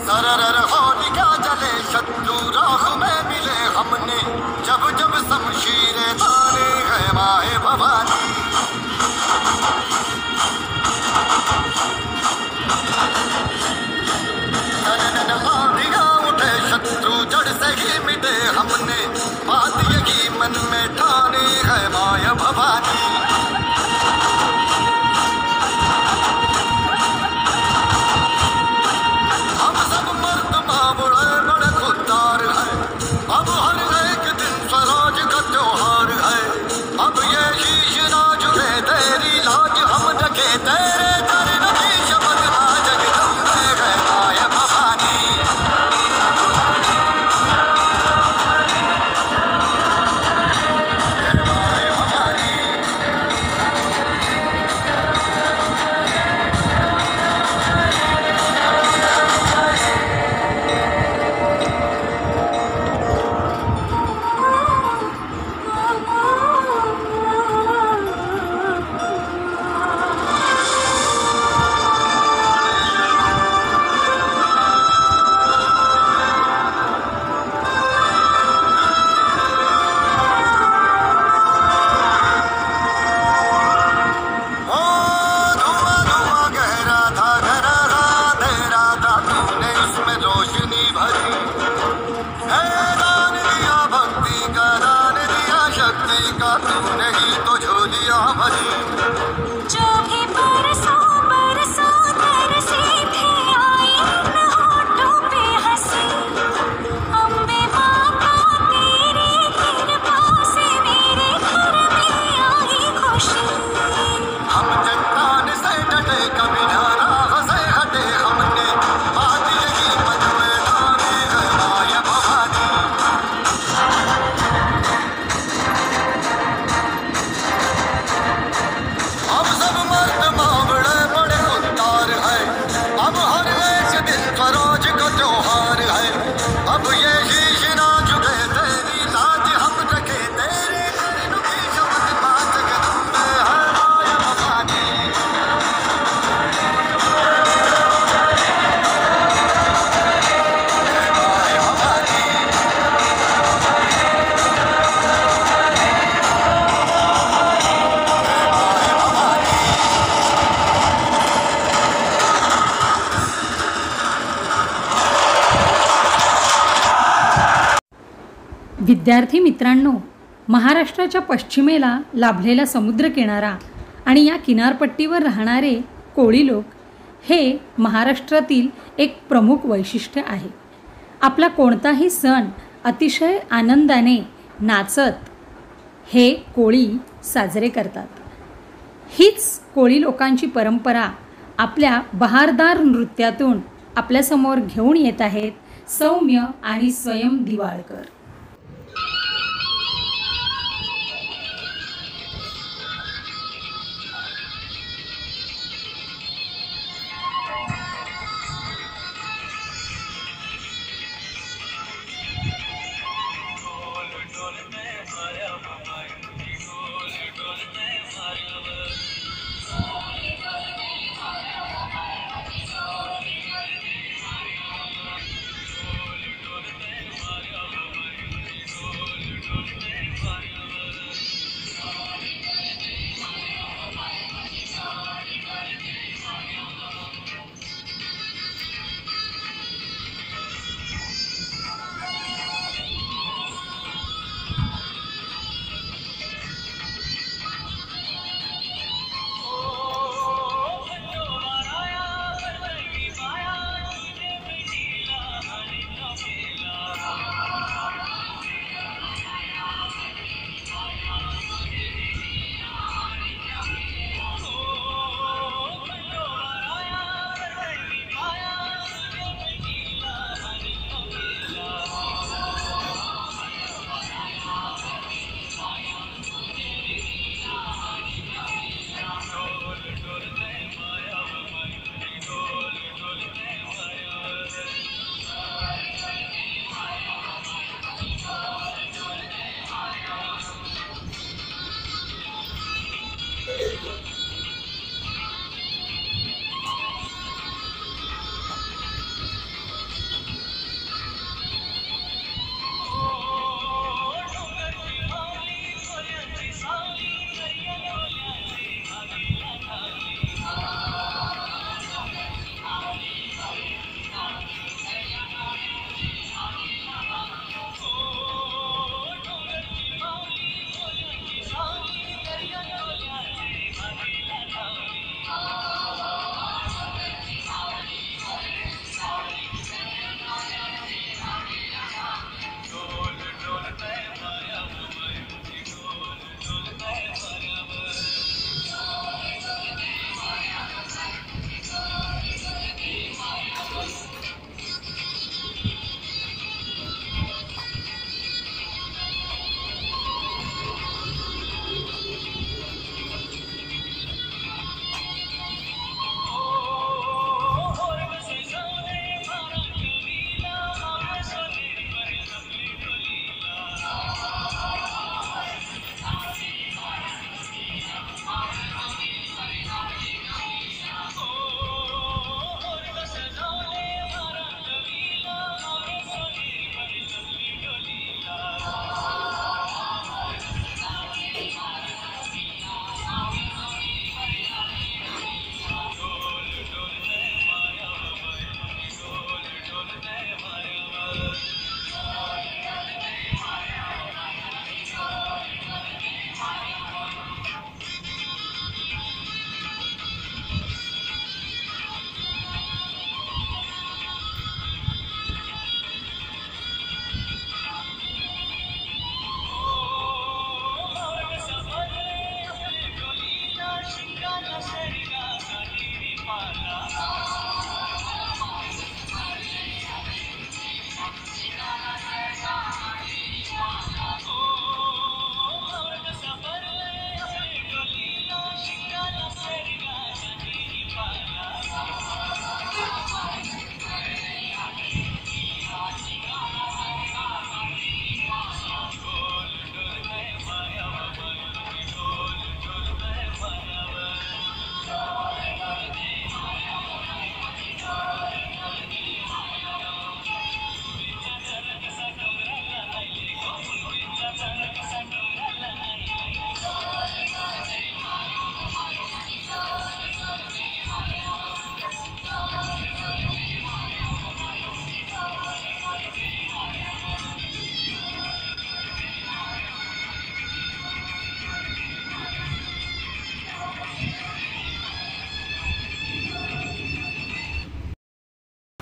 सरर होलिका जले शत्रु राह में मिले हमने, जब जब शमशीरें ताने है माए भवानी। आंधियां उठे शत्रु जड़ से ही मिटे हमने, बात यही मन में ठानी है माया भवानी। हम सब मर्द मावड़े बड़े खुददार है, अब हर एक दिन स्वराज का त्योहार है। अब ये शीश ना झुके तेरी लाज हम रखे, तेरे चरण की शपथ ना जगदम्बे है माया भवानी। विद्यार्थी मित्रांनो, महाराष्ट्राच्या पश्चिमेला लाभलेला समुद्रकिनारा आणि या किनारपट्टीवर राहणारे कोळी लोक हे महाराष्ट्रातील एक प्रमुख वैशिष्ट्य आहे. आपला कोणताही सण अतिशय आनंदाने नाचत हे कोळी साजरे करतात. हीच कोळी लोकांची परंपरा आपल्या बहारदार नृत्यातून आपल्यासमोर घेऊन येत आहेत सौम्य आणि स्वयं दिवाळकर.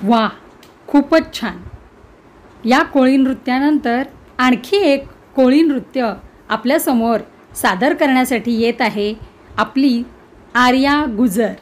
वा, खूपच छान. या कोळी नृत्यानंतर आणखी एक कोळी नृत्य आपल्यासमोर सादर करण्यासाठी येत आहे आपली आर्या गुजर.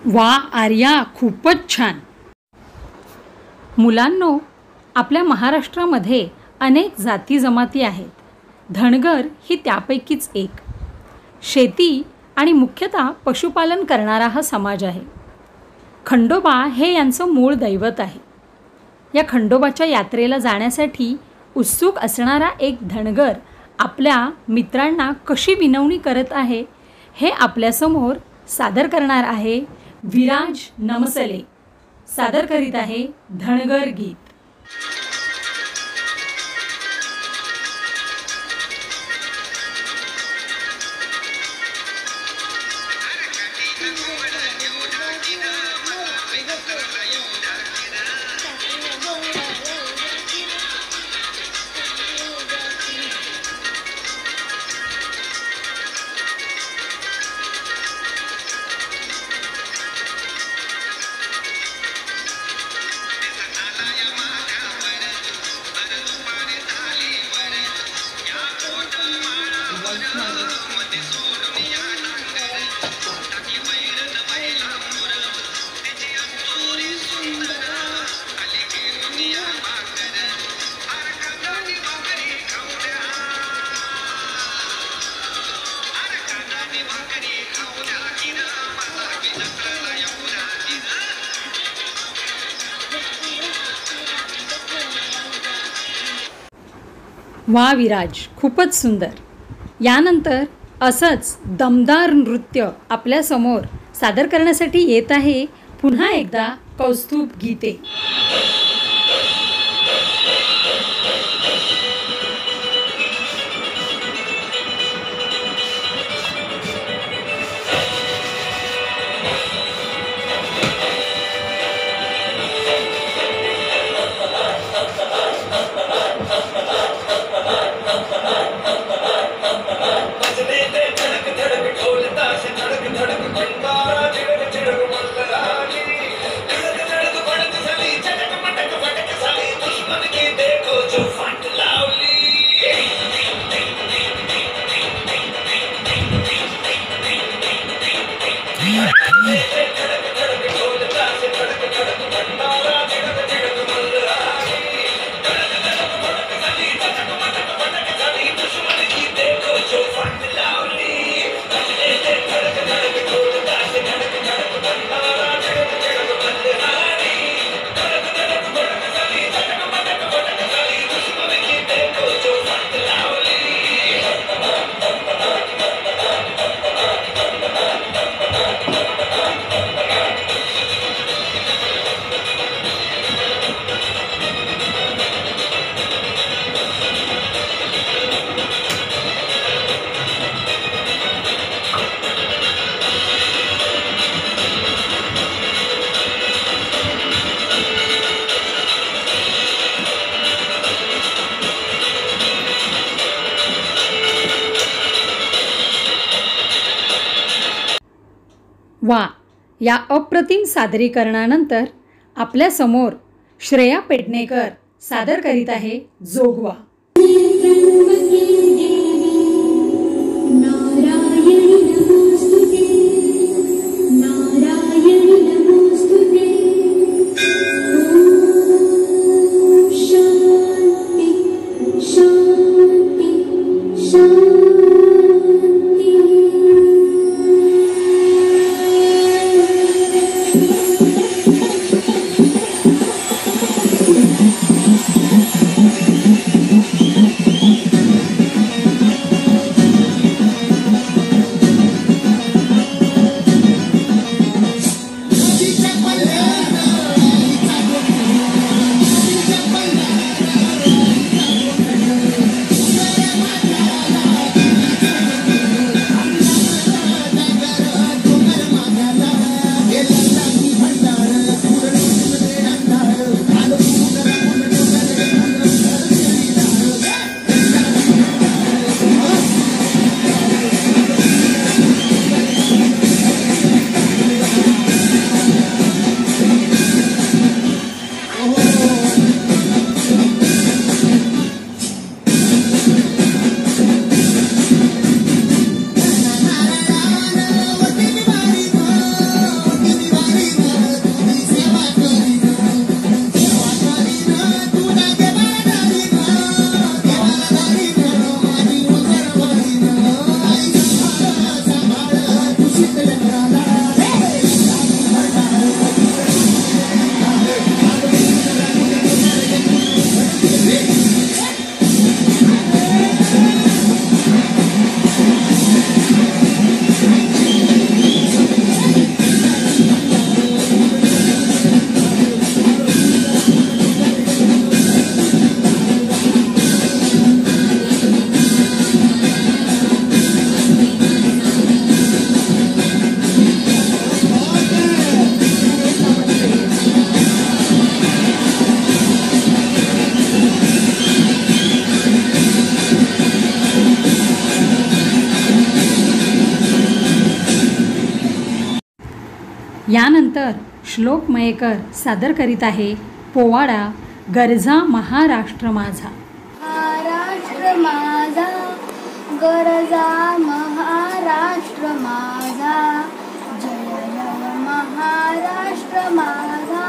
वा आर्या, खूपच छान. मुलांनो, आपल्या महाराष्ट्रामध्ये अनेक जाती जमाती आहेत. धनगर ही त्यापैकीच एक. शेती आणि मुख्यतः पशुपालन करणारा हा समाज आहे. खंडोबा हे यांचं मूळ दैवत आहे. या खंडोबाच्या यात्रेला जाण्यासाठी उत्सुक असणारा एक धनगर आपल्या मित्रांना कशी विनवणी करत आहे हे आपल्यासमोर सादर करणार आहे विराज नमसले. सादर करीत आहे धनगर गीत. आला या माझ्यावर वा विराज, खूपच सुंदर. यानंतर असंच दमदार नृत्य आपल्यासमोर सादर करण्यासाठी येत आहे पुन्हा एकदा कौस्तुभ गीते. वा, या अप्रतिम सादरीकरणानंतर आपल्यासमोर श्रेया पेडणेकर सादर करीत आहे जोगवा. यानंतर श्लोक मयेकर सादर करीत आहे पोवाडा गरजा महाराष्ट्र माझा. महाराष्ट्र माझा गरजा महाराष्ट्र माझा, जय जय महाराष्ट्र माझा,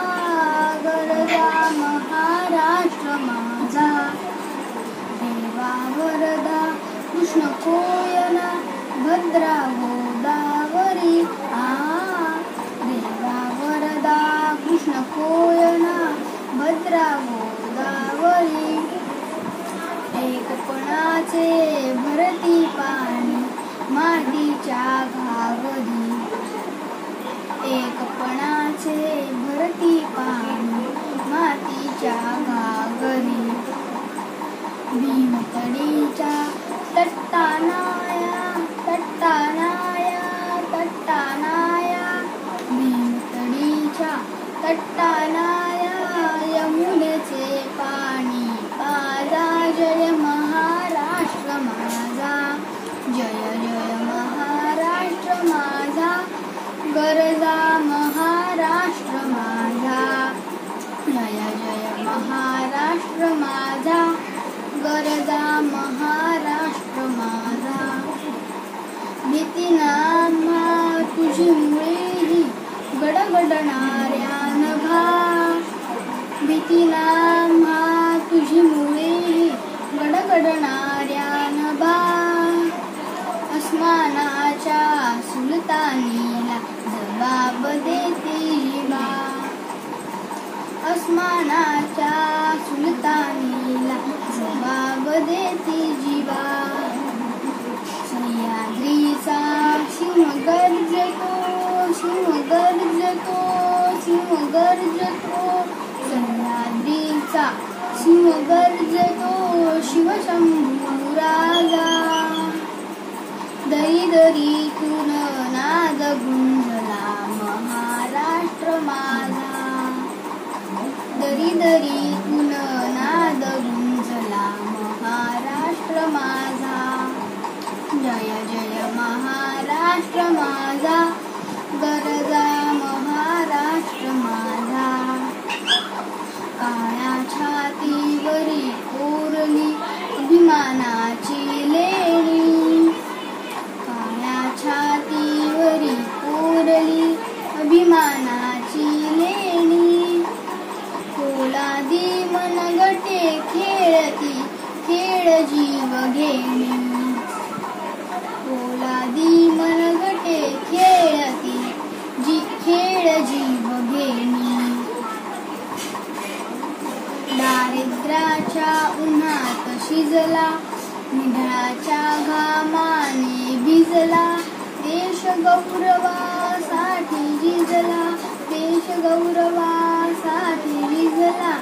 गरजा महाराष्ट्र माझा. देवा वरदा कृष्ण कोयना भद्रा गोदावरी, देवा वरदा कृष्ण कोयना भद्रा गोदावरी. एक कपणाचे भरती पाणी मातीच्या घागरी, एक कपणाचे भरती पाणी मातीच्या घागरी, भीमतडीच्या तट्टानाया तट्टानाया तट्टानाया, भीमतडीच्या तट्टानाया यमुनेचे पाणी पाजा, जय महाराष्ट्र माझा, जय जय महाराष्ट्र माझा, गरजा महाराष्ट्र माझा, जय जय महाराष्ट्र माझा, गरजा महाराष्ट्र माझा. भीती नाम्हा तुझी मुळेही गडगडणाऱ्या नभा, भीती नाम्हा तुझी मुळेही गडगडणाऱ्या नभा, अस्मानाच्या सुलतानीला जबाब देते जिवा, अस्मानाच्या सुलतानीला जबाब देते जिवा. सह्याद्रीचा सिंह गर्जतो, सिंह गर्जतो, सिंह गर्जतो, सह्याद्रीचा सिंह गर्जतो, शिवशंभू राजा. दरी दरीतून नाद गुंजला महाराष्ट्र माझा, दरी दरीतून नाद गुंजला महाराष्ट्र माझा, जय जय महाराष्ट्र माझा, गरजा महाराष्ट्र माझा. काळ्या छातीवरी कोरली अभिमानाची लेणी, काळ्या छातीवरी कोरली अभिमानाची लेणी, पोलादी मनगटे खेळती खेळ जीव घेणी, पोलादी मनगटे खेळती खेळ जीव घेणी. दारिद्र्याच्या उन्हात शिजला, निधळाच्या घामाने भिजला, देश गौरवासाठी झिजला, देश गौरवासाठी झिजला.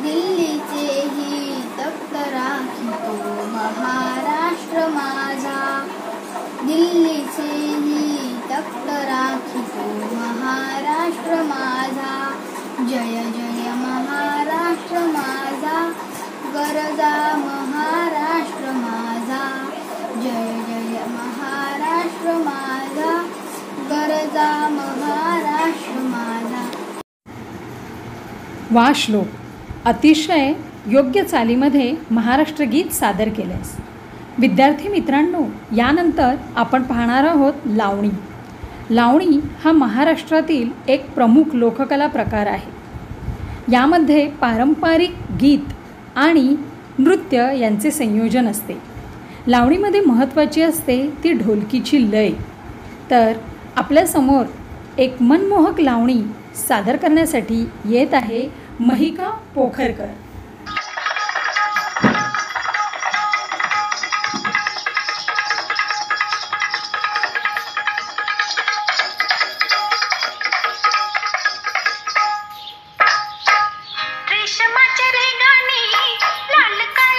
दिल्लीचेही तख्त राखितो महाराष्ट्र माझा, दिल्लीचेही तख्त राखितो महाराष्ट्र माझा, जय जय महाराष्ट्र माझा, गरजा महाराष्ट्र माझा, जय जय महाराष्ट्र माझा, गरजा महाराष्ट्र माझा. वा श्लोक, अतिशय योग्य चालीमध्ये महाराष्ट्र गीत सादर केलेस. विद्यार्थी मित्रांनो, यानंतर आपण पाहणार आहोत लावणी. लावणी हा महाराष्ट्रातील एक प्रमुख लोककला प्रकार आहे. यामध्ये पारंपरिक गीत आणि नृत्य यांचे संयोजन असते. लावणीमध्ये महत्त्वाची असते ती ढोलकीची लय. तर आपल्यासमोर एक मनमोहक लावणी सादर करण्यासाठी येत आहे महिका पोखरकर. रेशमाचे रेगानी लाल काय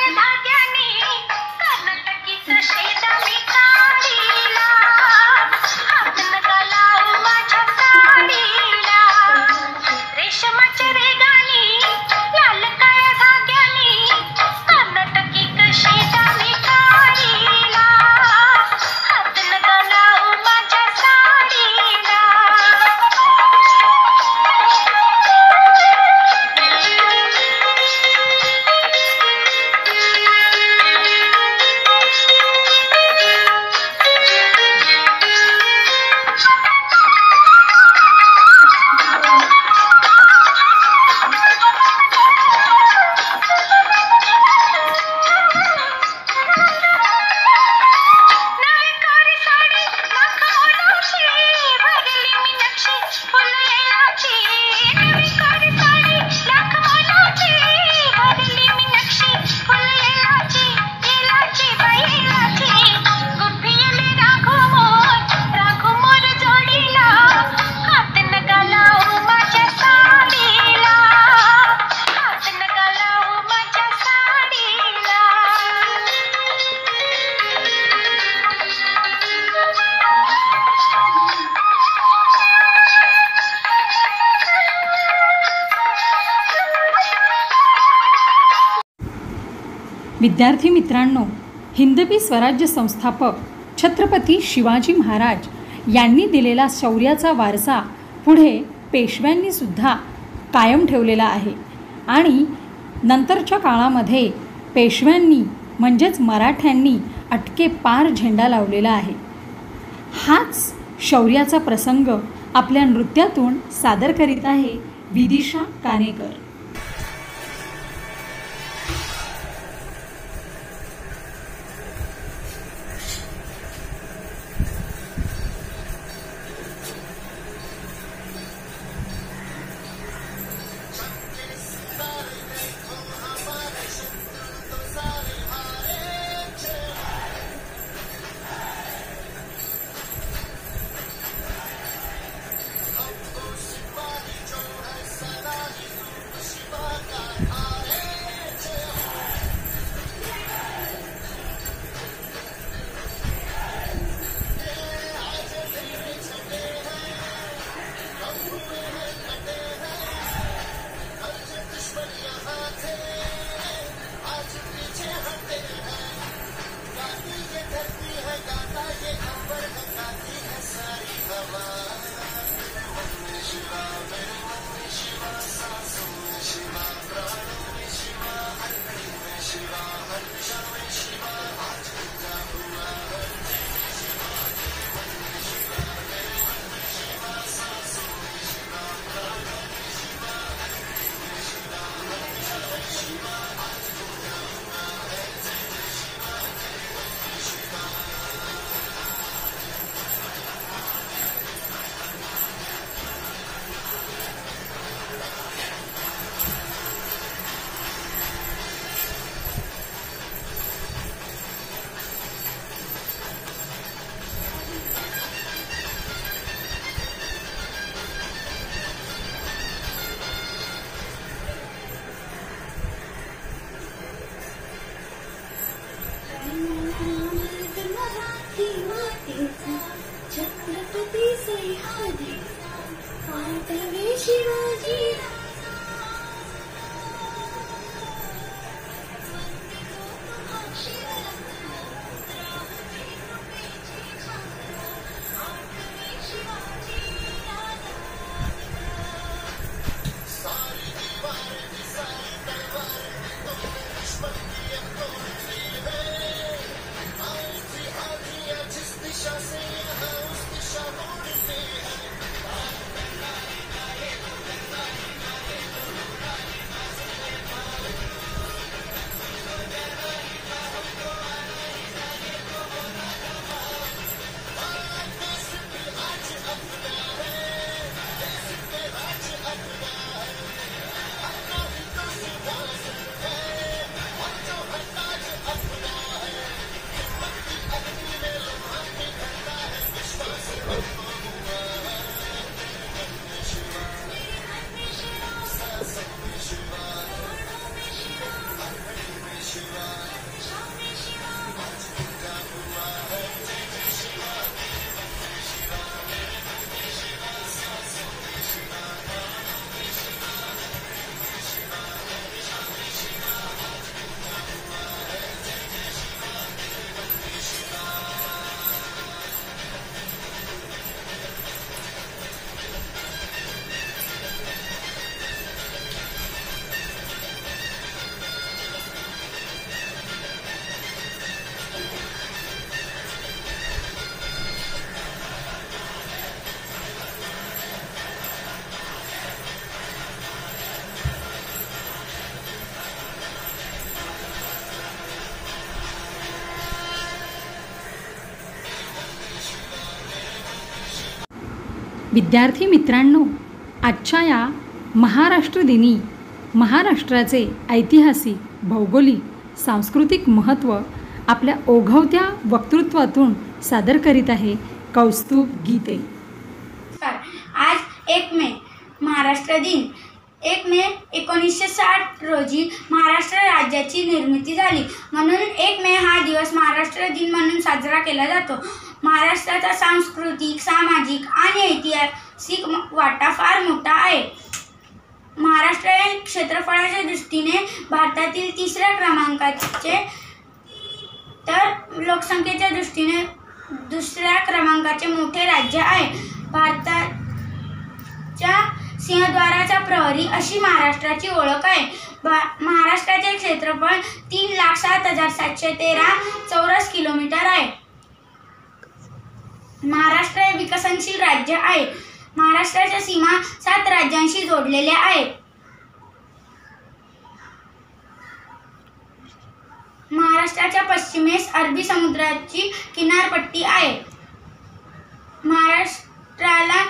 विद्यार्थी मित्रांनो, हिंदवी स्वराज्य संस्थापक छत्रपती शिवाजी महाराज यांनी दिलेला शौर्याचा वारसा पुढे पेशव्यांनी सुद्धा कायम ठेवलेला आहे आणि नंतरच्या काळामध्ये पेशव्यांनी म्हणजेच मराठ्यांनी अटके पार झेंडा लावलेला आहे. हाच शौर्याचा प्रसंग आपल्या नृत्यातून सादर करीत आहे विदिशा कानेकर. विद्यार्थी मित्रांनो, आजच्या या महाराष्ट्र दिनी महाराष्ट्राचे ऐतिहासिक, भौगोलिक, सांस्कृतिक महत्त्व आपल्या ओघवत्या वक्तृत्वातून सादर करीत आहे कौस्तुभ गीते. आज 1 मे महाराष्ट्र दिन. 1 मे 1960 रोजी महाराष्ट्र राज्याची निर्मिती झाली, म्हणून 1 मे हा दिवस महाराष्ट्र दिन म्हणून साजरा केला जातो. महाराष्ट्राचा सांस्कृतिक, सामाजिक आणि ऐतिहासिक वाटा फार मोठा आहे. महाराष्ट्र हे क्षेत्रफळाच्या दृष्टीने भारतातील 3ऱ्या क्रमांकाचे तर लोकसंख्येच्या दृष्टीने 2ऱ्या क्रमांकाचे मोठे राज्य आहे. भारताच्या सिंहद्वाराचा प्रहरी अशी महाराष्ट्राची ओळख आहे. महाराष्ट्राचे क्षेत्रफळ 3,07,713 चौरस किलोमीटर आहे. महाराष्ट्र हे विकसनशील राज्य आहे. महाराष्ट्राच्या सीमा 7 राज्यांशी जोडलेल्या आहेत. महाराष्ट्राच्या पश्चिमेस अरबी समुद्राची किनारपट्टी आहे. महाराष्ट्राला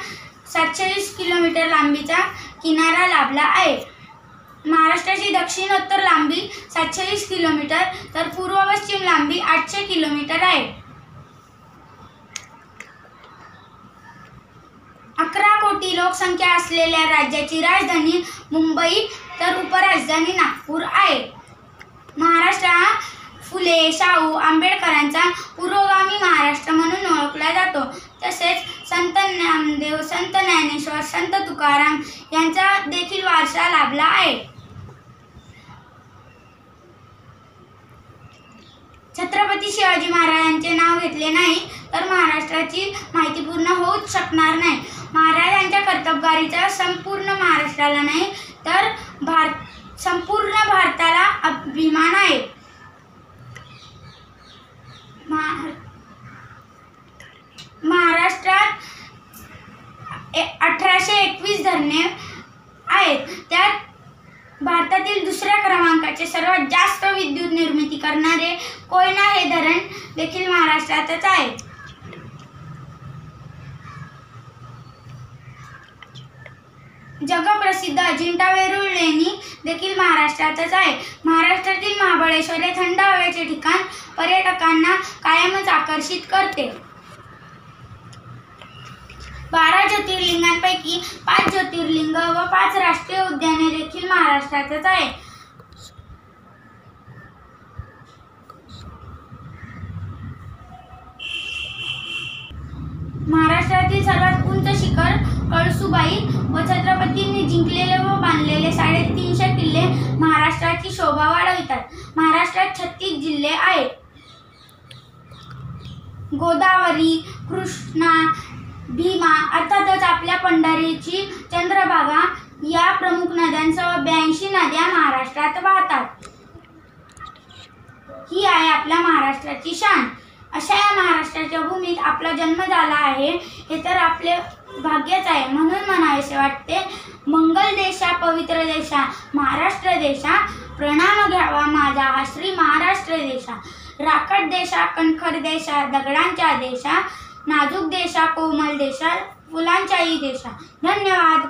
720 किलोमीटर लांबीचा किनारा लाभला आहे. महाराष्ट्राची दक्षिणोत्तर लांबी 720 किलोमीटर तर पूर्व पश्चिम लांबी 800 किलोमीटर आहे. 11 कोटी लोकसंख्या असलेल्या राज्याची राजधानी मुंबई तर उपराजधानी नागपूर आहे. महाराष्ट्र हा फुले, शाहू, आंबेडकरांचा पुरोगामी महाराष्ट्र म्हणून ओळखला जातो. तसेच संत नामदेव, संत ज्ञानेश्वर, संत तुकाराम यांचा देखील वारसा लाभला आहे. छत्रपती शिवाजी महाराजांचे नाव घेतले नाही तर महाराष्ट्राची माहिती पूर्ण होऊच शकणार नाही. महाराजांच्या कर्तबगारीचा संपूर्ण महाराष्ट्राला नाही तर संपूर्ण भारताला अभिमान आहे. महाराष्ट्रात 1821 धरणे आहेत. त्यात भारतातील 2ऱ्या क्रमांकाचे सर्वात जास्त विद्युत निर्मिती करणारे कोयना हे धरण देखील महाराष्ट्रातच आहे. जगप्रसिद्ध अजिंठा वेरूळ लेणी देखील महाराष्ट्रातच आहे. महाराष्ट्रातील महाबळेश्वर हे थंड हवेचे ठिकाण पर्यटकांना कायमच आकर्षित करते. 12 ज्योतिर्लिंगांपैकी 5 ज्योतिर्लिंग व 5 राष्ट्रीय उद्याने देखील महाराष्ट्रातच आहे. महाराष्ट्रातील सर्वात उंच शिखर कळसुबाई व छत्रपतींनी जिंकलेले व बांधलेले 350 किल्ले महाराष्ट्राची शोभा वाढवितात. महाराष्ट्रात 36 जिल्हे आहेत. गोदावरी, कृष्णा, भीमा अर्थातच आपल्या पंढरीची चंद्रभागा या प्रमुख नद्यांसह 82 नद्या महाराष्ट्रात वाहतात. ही आहे आपल्या महाराष्ट्राची शान. अशा या महाराष्ट्राच्या भूमीत आपला जन्म झाला आहे हे तर आपले भाग्यच आहे. म्हणून म्हणावेसे वाटते, मंगल देशा पवित्र देशा महाराष्ट्र देशा, प्रणाम घ्यावा माझा हा श्री महाराष्ट्र देशा. राकट देशा, कणखर देशा, दगडांच्या देशा, नाजूक देशा, कोमल देशा, फुलांच्याही देशा. धन्यवाद.